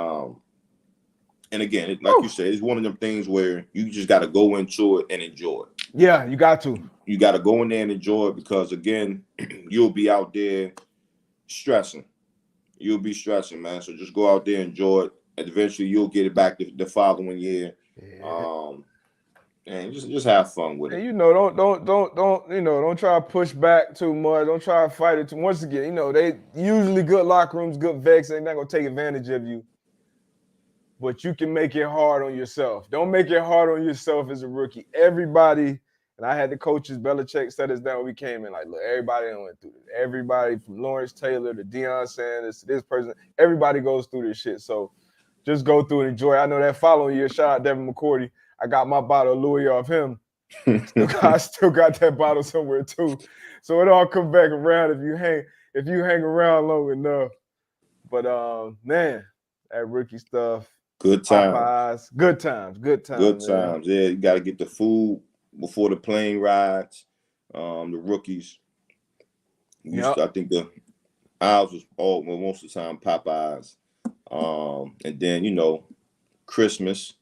again, like you said, it's one of them things where you just got to go into it and enjoy it. Yeah, you got to. You got to go in there and enjoy it because, again, you'll be out there stressing. You'll be stressing, man. So just go out there, enjoy it, and eventually you'll get it back the following year. Yeah. And just have fun with it. And you know, don't try to push back too much. Don't try to fight it too. Once again, you know, they usually good locker rooms, good vex. They're not gonna take advantage of you. But you can make it hard on yourself. Don't make it hard on yourself as a rookie. Everybody, and I had the coaches, Belichick set us down when we came in. Like, look, everybody went through this. Everybody from Lawrence Taylor to Deion Sanders to this person, everybody goes through this shit. So just go through and enjoy. I know that following year, shout out Devin McCourty. I got my bottle of Louis off him. I still got that bottle somewhere too. So it all come back around if you hang around long enough. But man, that rookie stuff. Good times. Good times. Yeah, you got to get the food before the plane rides. The rookies. I think ours was most of the time Popeyes. And then, you know, Christmas.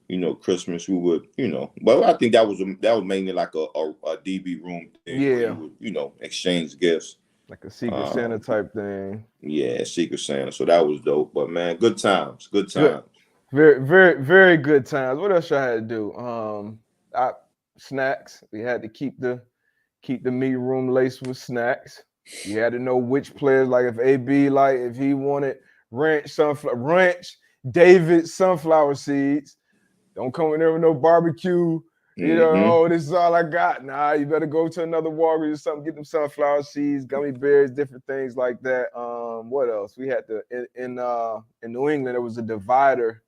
You know, Christmas we would, you know, but I think that was mainly like a DB room thing. Yeah. Where you would, you know, exchange gifts. Like a Secret Santa type thing. Yeah, Secret Santa. So that was dope. But man, good times. Very, very, very good times. What else I had to do? Snacks. We had to keep the meeting room laced with snacks. You had to know which players, like if AB, like if he wanted ranch, David sunflower seeds. Don't come in there with no barbecue. You know, this is all I got. Nah, you better go to another Walgreens or something, get them sunflower seeds, gummy bears, different things like that. What else? We had to in New England, there was a divider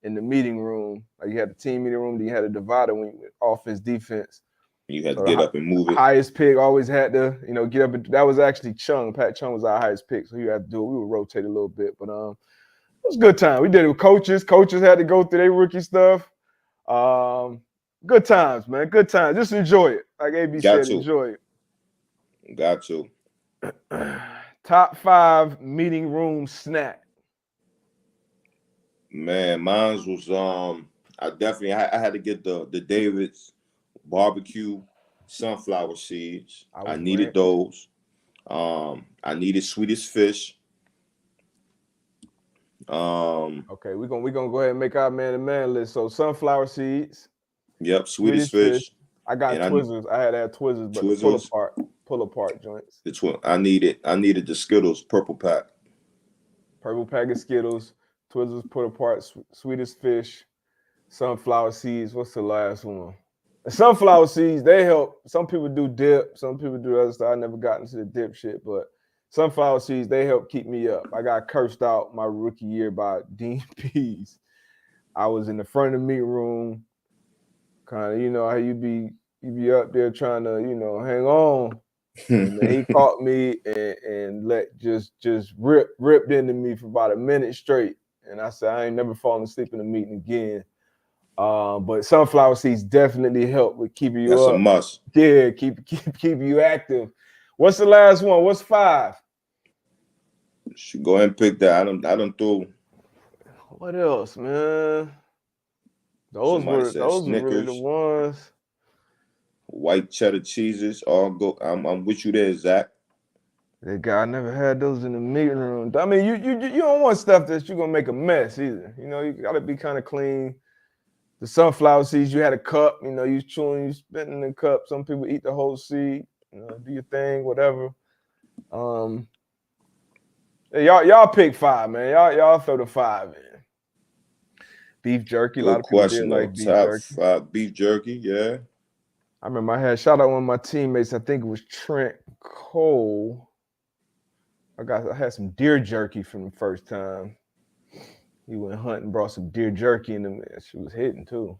in the meeting room. Like you had the team meeting room, then you had a divider when you went offense, defense. You had to get up and move it. Highest pick always had to, you know, get up. That was actually Chung. Pat Chung was our highest pick, so you had to do it. We would rotate a little bit, but it was a good time. We did it with coaches. Coaches had to go through their rookie stuff. Good times, man. Good times. Just enjoy it. Like AB said, enjoy it. Got to. Top 5 meeting room snack. Man, mine was I had to get the David's barbecue sunflower seeds. I needed those. I needed Swedish fish. Okay, we're gonna go ahead and make our man-to-man list. So sunflower seeds. Yep, Swedish fish. I got Twizzlers. I had to have Twizzlers, but Twizzlers. pull apart joints. I needed the Skittles purple pack. Purple pack of Skittles, Twizzlers pull apart, Swedish fish, sunflower seeds. What's the last one? The sunflower seeds, they help. Some people do dip, some people do other stuff. I never got into the dip shit, but sunflower seeds, they help keep me up. I got cursed out my rookie year by Dean Pease. I was in the front of the meet room, kind of, you know, how you be up there trying to, you know, hang on. And then he caught me and let just ripped into me for about a minute straight. And I said, I ain't never falling asleep in a meeting again. But sunflower seeds definitely help with keeping you That's up. a must. Yeah, keep you active. What's the last one? What's 5? Should go ahead and pick that. I don't throw. What else, man? Those were really the Snickers, ones. white cheddar cheeses. All go. I'm with you there, Zach. I never had those in the meeting room. I mean, you don't want stuff that you're gonna make a mess either. You know, you gotta be kind of clean. The sunflower seeds, you had a cup, you know, you chewing, you spitting in the cup. Some people eat the whole seed, you know, do your thing, whatever. Y'all pick 5, man. Y'all throw the 5 in. Beef jerky, a lot of people did like beef jerky. Top 5 beef jerky, yeah. I remember I had shout out one of my teammates, I think it was Trent Cole. I had some deer jerky from the first time. He went hunting, brought some deer jerky, and she was hitting too.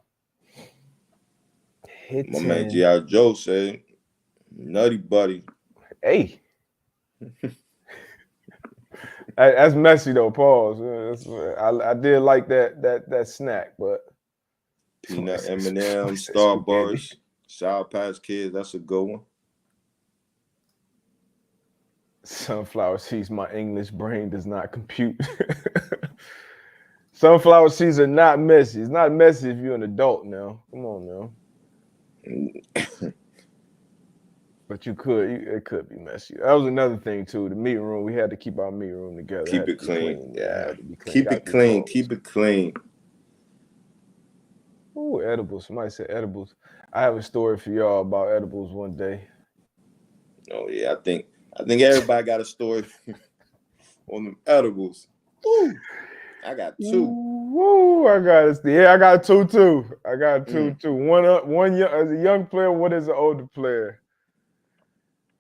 My man G.I. Joe said, "Nutty buddy." Hey, that's messy though. Pause. I did like that snack, but Peanut M&M's, Starburst, Sour Patch Kids. That's a good one. Sunflower seeds. My English brain does not compute. Sunflower seeds are not messy. It's not messy if you're an adult now. Come on now. But it could be messy. That was another thing too. The meeting room, we had to keep our meeting room together. Keep it clean. Yeah. Keep it clean. Keep it clean. Ooh, edibles. Somebody said edibles. I have a story for y'all about edibles one day. Oh yeah, I think everybody got a story on them edibles. Ooh. I got 2. Woo! I got 2 too. I got 2 too. One young, as a young player. One as an older player.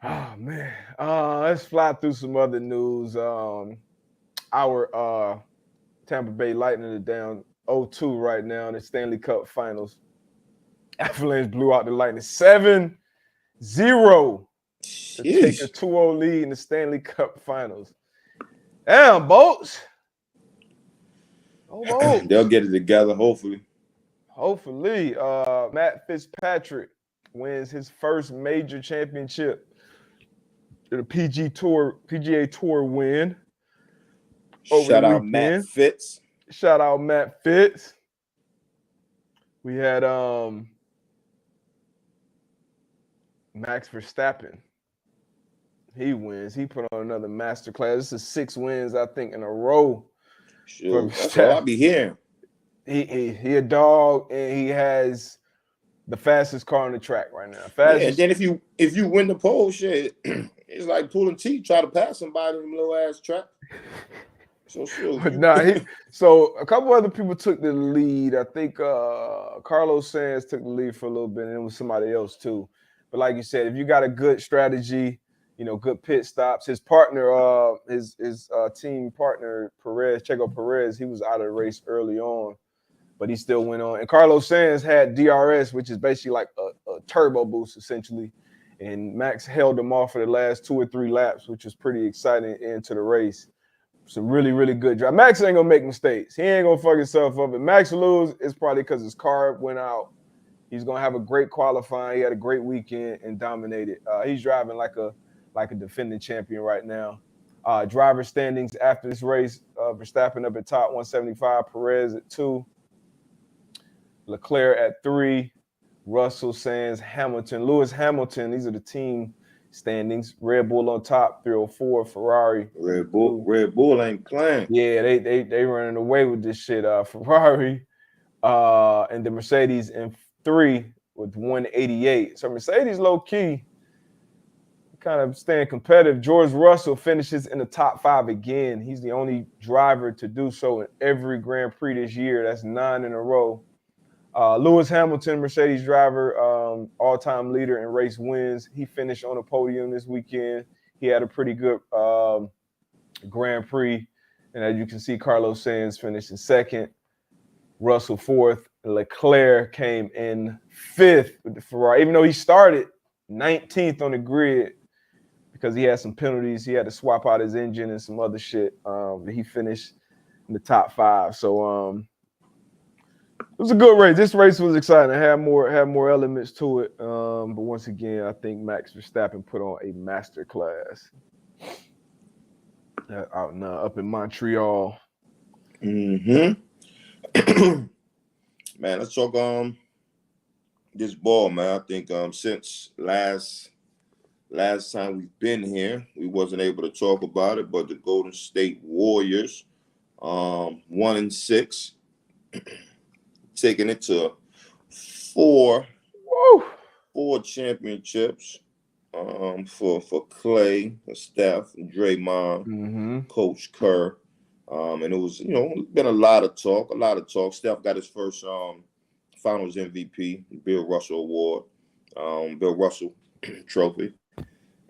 Oh man. Let's fly through some other news. Our Tampa Bay Lightning are down 0-2 right now in the Stanley Cup Finals. Avalanche blew out the Lightning 7-0 to take a 2-0 lead in the Stanley Cup Finals. Damn, Bolts. They'll get it together, hopefully. Hopefully. Matt Fitzpatrick wins his first major championship. The PGA Tour win. Shout out Matt Fitz. Shout out Matt Fitz. We had Max Verstappen. He wins. He put on another masterclass. This is 6 wins, I think, in a row. Sure. That's all I be hearing. He a dog, and he has the fastest car on the track right now. And then if you win the pole, shit, it's like pulling teeth, try to pass somebody in a little ass track. So sure. So a couple other people took the lead. I think Carlos Sainz took the lead for a little bit, and it was somebody else too. But like you said, if you got a good strategy, you know, good pit stops. His partner, his team partner, Checo Perez, he was out of the race early on, but he still went on. And Carlos Sainz had DRS, which is basically like a turbo boost, essentially. And Max held him off for the last 2 or 3 laps, which was pretty exciting into the race. Some really, really good drive. Max ain't gonna make mistakes. He ain't gonna fuck himself up. If Max lose, it's probably because his car went out. He's gonna have a great qualifying. He had a great weekend and dominated. He's driving like a defending champion right now. Driver standings after this race: Verstappen up at top, 175. Perez at 2. Leclerc at 3. Russell, Sainz, Hamilton, Lewis Hamilton. These are the team standings. Red Bull on top, 304. Ferrari. Red Bull ain't playing. Yeah, they running away with this shit. Ferrari, and the Mercedes in 3 with 188. So Mercedes low key, kind of staying competitive. George Russell finishes in the top 5 again. He's the only driver to do so in every Grand Prix this year. That's 9 in a row. Lewis Hamilton, Mercedes driver, all-time leader in race wins. He finished on the podium this weekend. He had a pretty good Grand Prix. And as you can see, Carlos Sainz finished in 2nd. Russell fourth. Leclerc came in fifth with the Ferrari, even though he started 19th on the grid because he had some penalties. He had to swap out his engine and some other shit. He finished in the top 5. So it was a good race. This race was exciting. It had more elements to it. But once again, I think Max Verstappen put on a master class out now up in Montreal. Man, let's talk this ball, man. I think since last time we've been here, we wasn't able to talk about it, but the Golden State Warriors, 1-6, taking it to four championships. For Clay, Steph, Draymond, Coach Kerr. And it was, been a lot of talk. Steph got his first Finals MVP, Bill Russell Award, Bill Russell Trophy.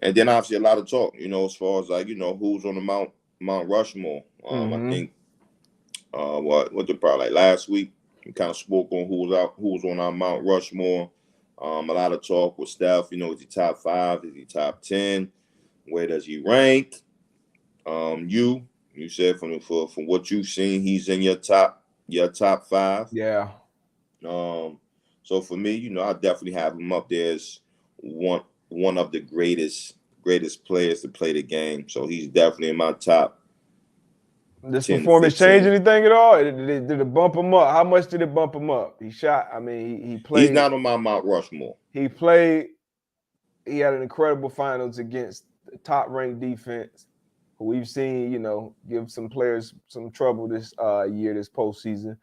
And then obviously a lot of talk, as far as who's on the Mount Rushmore. I think what the probably last week we kind of spoke on who's on our Mount Rushmore. A lot of talk with Steph, is he top 5? Is he top 10? Where does he rank? You said from what you've seen, he's in your top 5. Yeah. So for me, I definitely have him up there as one of the greatest players to play the game. So he's definitely in my top. This performance change anything at all? Did it bump him up? How much did it bump him up? He shot. I mean, he played. He's not on my Mount Rushmore. He played. He had an incredible finals against the top-ranked defense, who we've seen, give some players some trouble this year, this postseason.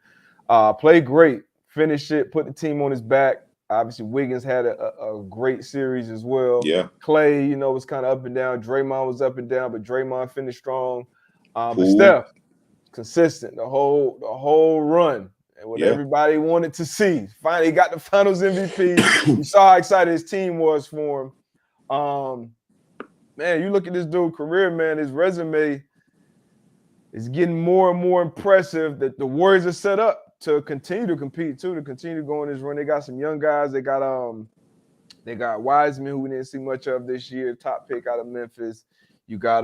Played great, finished it, put the team on his back. Obviously, Wiggins had a great series as well. Yeah. Clay, was kind of up and down. Draymond was up and down, but Draymond finished strong. But Steph, consistent the whole run, and what everybody wanted to see. Finally got the Finals MVP. You saw how excited his team was for him. Man, you look at this dude's career, man. His resume is getting more and more impressive. That the Warriors are set up to continue to compete too, to continue to go on this run. They got some young guys. They got Wiseman, who we didn't see much of this year, top pick out of Memphis. You got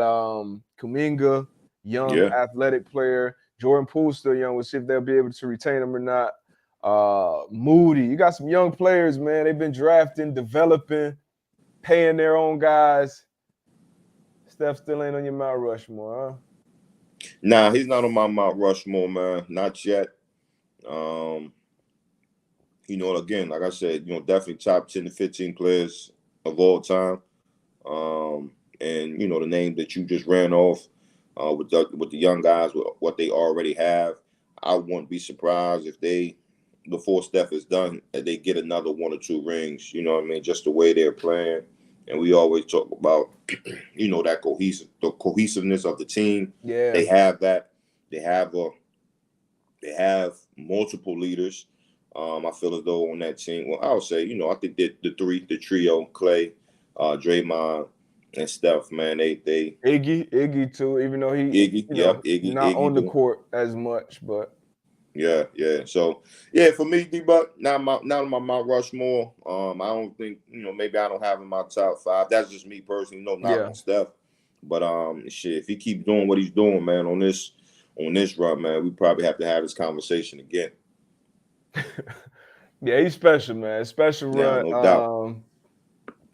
Kuminga, young athletic player. Jordan Poole still young. We'll see if they'll be able to retain him or not. Moody. You got some young players, man. They've been drafting, developing, paying their own guys. Steph still ain't on your Mount Rushmore, huh? Nah, he's not on my Mount Rushmore, man. Not yet. Again, like I said, definitely top 10 to 15 players of all time. And the name that you just ran off with the young guys, with what they already have, I wouldn't be surprised if they, before Steph is done, that they get another 1 or 2 rings. You know what I mean? Just the way they're playing. And we always talk about, the cohesiveness of the team. Yeah, they have that. They have multiple leaders. I feel as though on that team, well, I would say, I think that the trio, Clay, Draymond, and Steph, man, they Iggy too, even though Iggy not on the court as much, but yeah. So for me, D-Buck, not on my Mount Rushmore. I don't think, maybe I don't have him in my top 5. That's just me personally, not on Steph. But if he keeps doing what he's doing, man, on this run, man, we probably have to have this conversation again. Yeah, he's special, man. Special run. No doubt.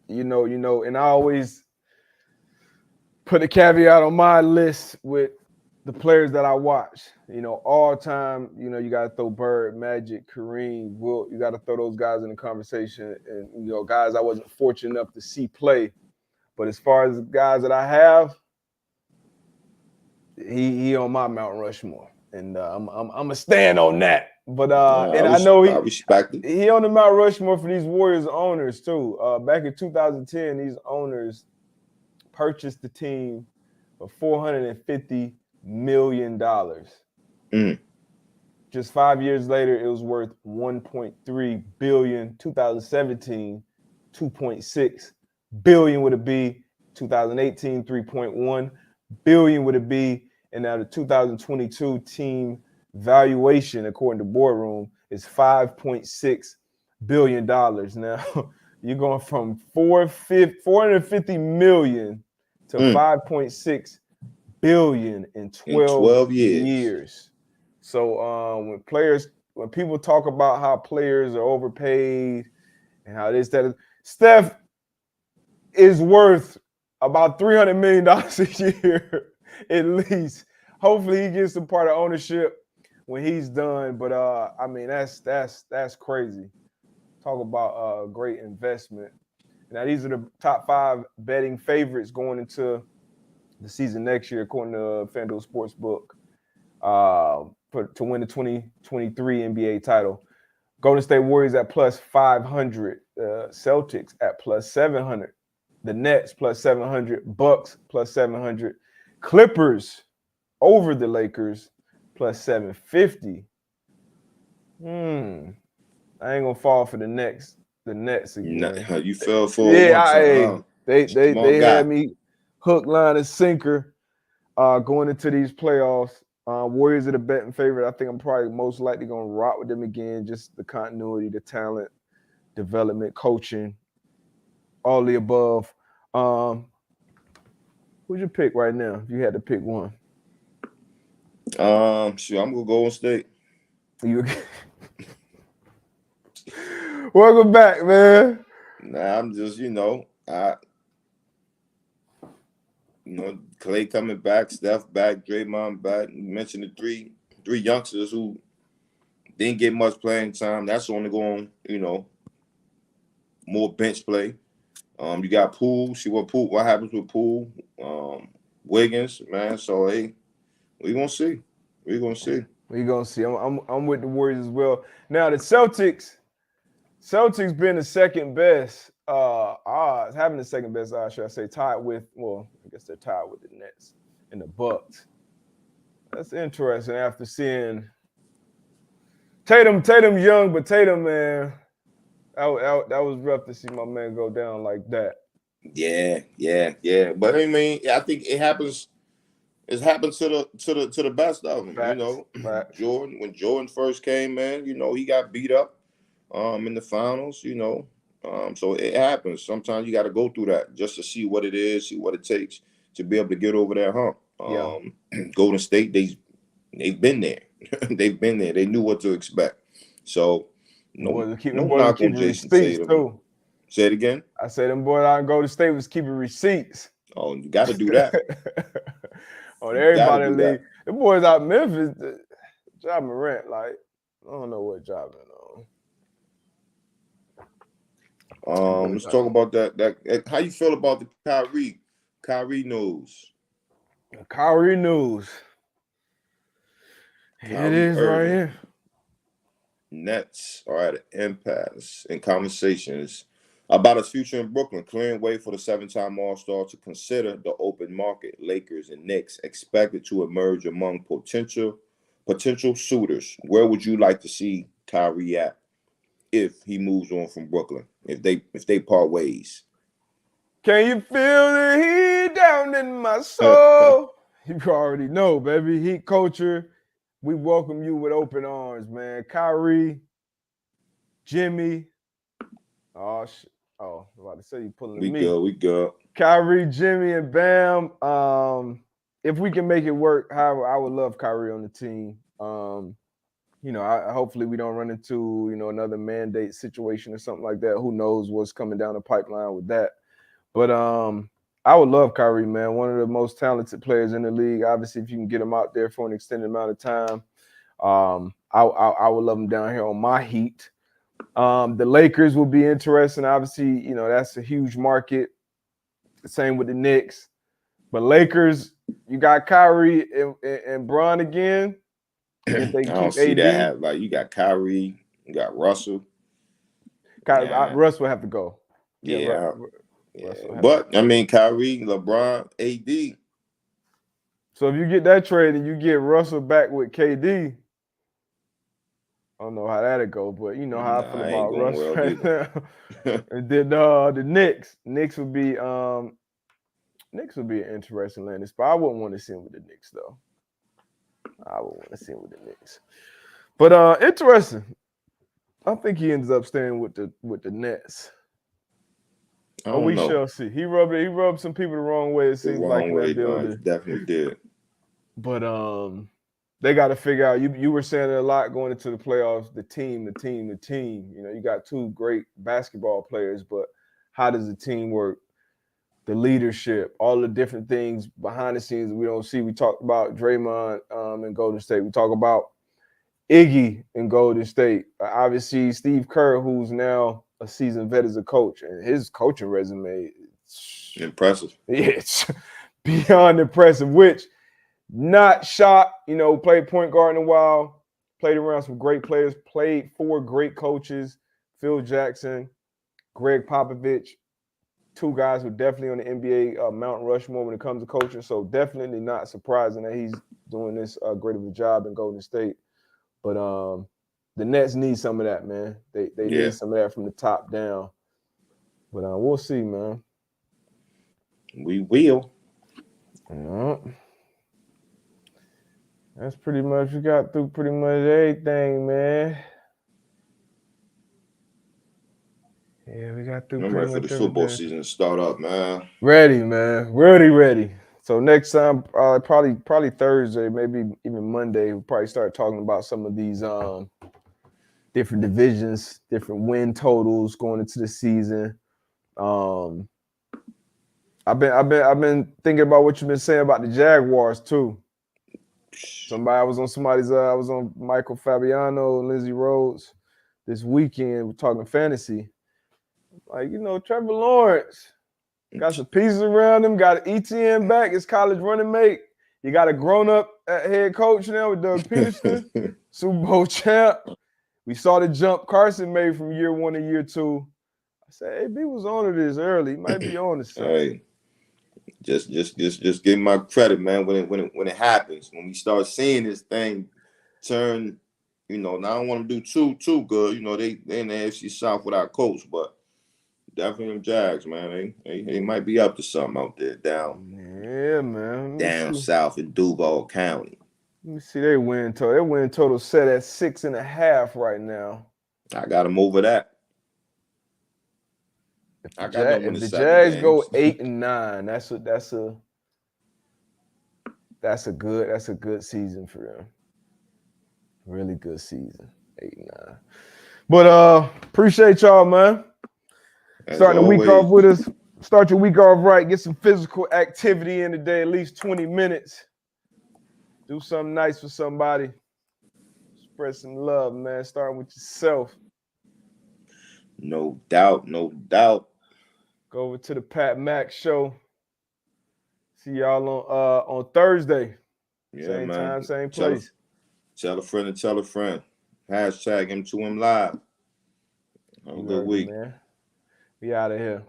And I always put a caveat on my list with the players that I watch. All time, you got to throw Bird, Magic, Kareem, Wilt. You got to throw those guys in the conversation. And, guys I wasn't fortunate enough to see play. But as far as the guys that I have, he on my Mount Rushmore. And I'm going to stand on that. But I know I respect it. He on the Mount Rushmore for these Warriors owners too. Back in 2010, these owners purchased the team for $450 million. Just 5 years later, it was worth $1.3 billion. 2017, $2.6 billion with a B. 2018, $3.1 billion with a B. And now the 2022 team valuation, according to Boardroom, is $5.6 billion. Now, you're going from $450 million to $5.6 billion in 12 years. So when people talk about how players are overpaid and how this, that, Steph is worth about $300 million a year at least. Hopefully he gets some part of ownership when he's done. But I mean, that's crazy. Talk about a great investment. Now these are the top 5 betting favorites going into the season next year, according to FanDuel Sportsbook, to win the 2023 NBA title. Golden State Warriors at plus 500, Celtics at plus 700, the Nets plus 700, Bucks plus 700, Clippers over the Lakers plus 750. I ain't gonna fall for the Nets again. You fell for it one time. They had me hook, line, and sinker going into these playoffs. Warriors are the betting favorite. I think I'm probably most likely going to rock with them again. Just the continuity, the talent, development, coaching, all the above. Who'd you pick right now if you had to pick one? Sure, I'm going to Golden State. Welcome back, man. Nah, I'm just, Clay coming back, Steph back, Draymond back. You mentioned the three youngsters who didn't get much playing time. That's only going, more bench play. You got Poole. See what happens with Poole. Wiggins, man. So hey, we're gonna see. We're gonna see. I'm with the Warriors as well. Now the Celtics been the second best odds, having the second best odds, should I say, tied with, well, I guess they're tied with the Nets and the Bucks. That's interesting after seeing Tatum young, but Tatum, man, that was rough to see my man go down like that. Yeah. But I mean, I think it happens. It's happened to the best of them. Facts. Jordan, when Jordan first came, man, he got beat up in the finals, so it happens. Sometimes you got to go through that just to see what it is, see what it takes to be able to get over that hump. Golden State, they've been there. They've been there. They knew what to expect. So no knock on Jason Tatum. Too. Say it again. I said them boys out in Golden State was keeping receipts. Oh, you got to do that. Everybody in the league. The boys out in Memphis, Ja Morant, like, I don't know what Ja been on. Let's talk about that. How you feel about the Kyrie news? Kyrie news. It is right here. Nets are at an impasse in conversations about his future in Brooklyn, clearing way for the 7-time All-Star to consider the open market. Lakers and Knicks expected to emerge among potential suitors. Where would you like to see Kyrie at if he moves on from Brooklyn? If they part ways? Can you feel the heat down in my soul? You already know, baby. Heat culture. We welcome you with open arms, man. Kyrie, Jimmy. Oh, shit. Oh, I'm about to say you pulling me. We go. Kyrie, Jimmy, and Bam. If we can make it work, however, I would love Kyrie on the team. Hopefully we don't run into, another mandate situation or something like that. Who knows what's coming down the pipeline with that. But I would love Kyrie, man. One of the most talented players in the league. Obviously, if you can get him out there for an extended amount of time, I would love him down here on my Heat. The Lakers will be interesting. Obviously, that's a huge market. Same with the Knicks. But Lakers, you got Kyrie and Bron again. I don't see that. Like, you got Kyrie, you got Russell. Russ will have to go. Yeah. But I mean, Kyrie, LeBron, AD. So if you get that trade and you get Russell back with KD, I don't know how that'll go, but you know how I feel about Russell right now. And then the Knicks would be an interesting landing spot. I wouldn't want to see him with the Knicks though. I would want to see him with the Knicks. But interesting. I think he ends up staying with the Nets. I But don't we know. shall see. He rubbed some people the wrong way, it The seems like wrong in way, that building. definitely did. But they got to figure out. You were saying it a lot going into the playoffs. The team. You know, you got two great basketball players, but how does the team work? The leadership, all the different things behind the scenes that we don't see. We talked about Draymond in Golden State. We talk about Iggy in Golden State. Obviously, Steve Kerr, who's now a seasoned vet as a coach, and his coaching resume, Impressive. it's beyond impressive. Which, not shocked, you know, played point guard in a while, played around some great players, played for great coaches, Phil Jackson, Greg Popovich, two guys who are definitely on the NBA Mount Rushmore when it comes to coaching. So definitely not surprising that he's doing this great of a job in Golden State. But the Nets need some of that, man. They need some of that from the top down. But we'll see, man. We will. Yeah. That's pretty much, we got through pretty much everything, man. Yeah, we got through I'm pretty ready for much the football everything. season to start up, man. Ready, man. Ready. So next time, probably Thursday, maybe even Monday, we'll probably start talking about some of these different divisions, different win totals going into the season. I've been thinking about what you've been saying about the Jaguars too. I was on Michael Fabiano and Lindsey Rhodes this weekend. We're talking fantasy. Like, you know, Trevor Lawrence got some pieces around him, got an ETN back, his college running mate. You got a grown-up head coach now with Doug Peterson, Super Bowl champ. We saw the jump Carson made from year one to year two. I said, AB was on to this early. He might be on to something. Hey, just give him my credit, man. When it happens, when we start seeing this thing turn, you know, now I don't want to do too good. You know, they in the AFC South without coach, but definitely them Jags, man. They might be up to something out there down south in Duval County. Let me see their win total. Their win total set at 6.5 right now. I got them over that. If the Jags go 8-9, that's a good season for them. Really good season. 8-9. But appreciate y'all, man. Starting the week off with us. Start your week off right. Get some physical activity in today, at least 20 minutes. Do something nice for somebody. Spread some love, man. Starting with yourself. No doubt. Go over to the Pat Mack Show. See y'all on Thursday. Yeah, same man. time, same place. Tell a friend and tell a friend. Hashtag M2M Live. Have a good week. Man. We out of here.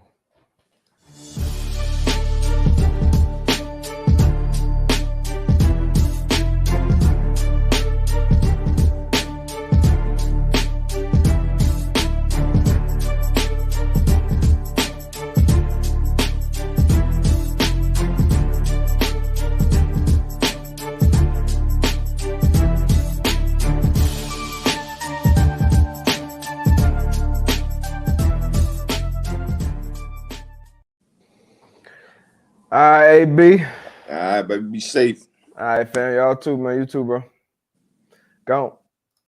All right, AB. All right, baby. Be safe. All right, fam. Y'all too, man. You too, bro. Gone.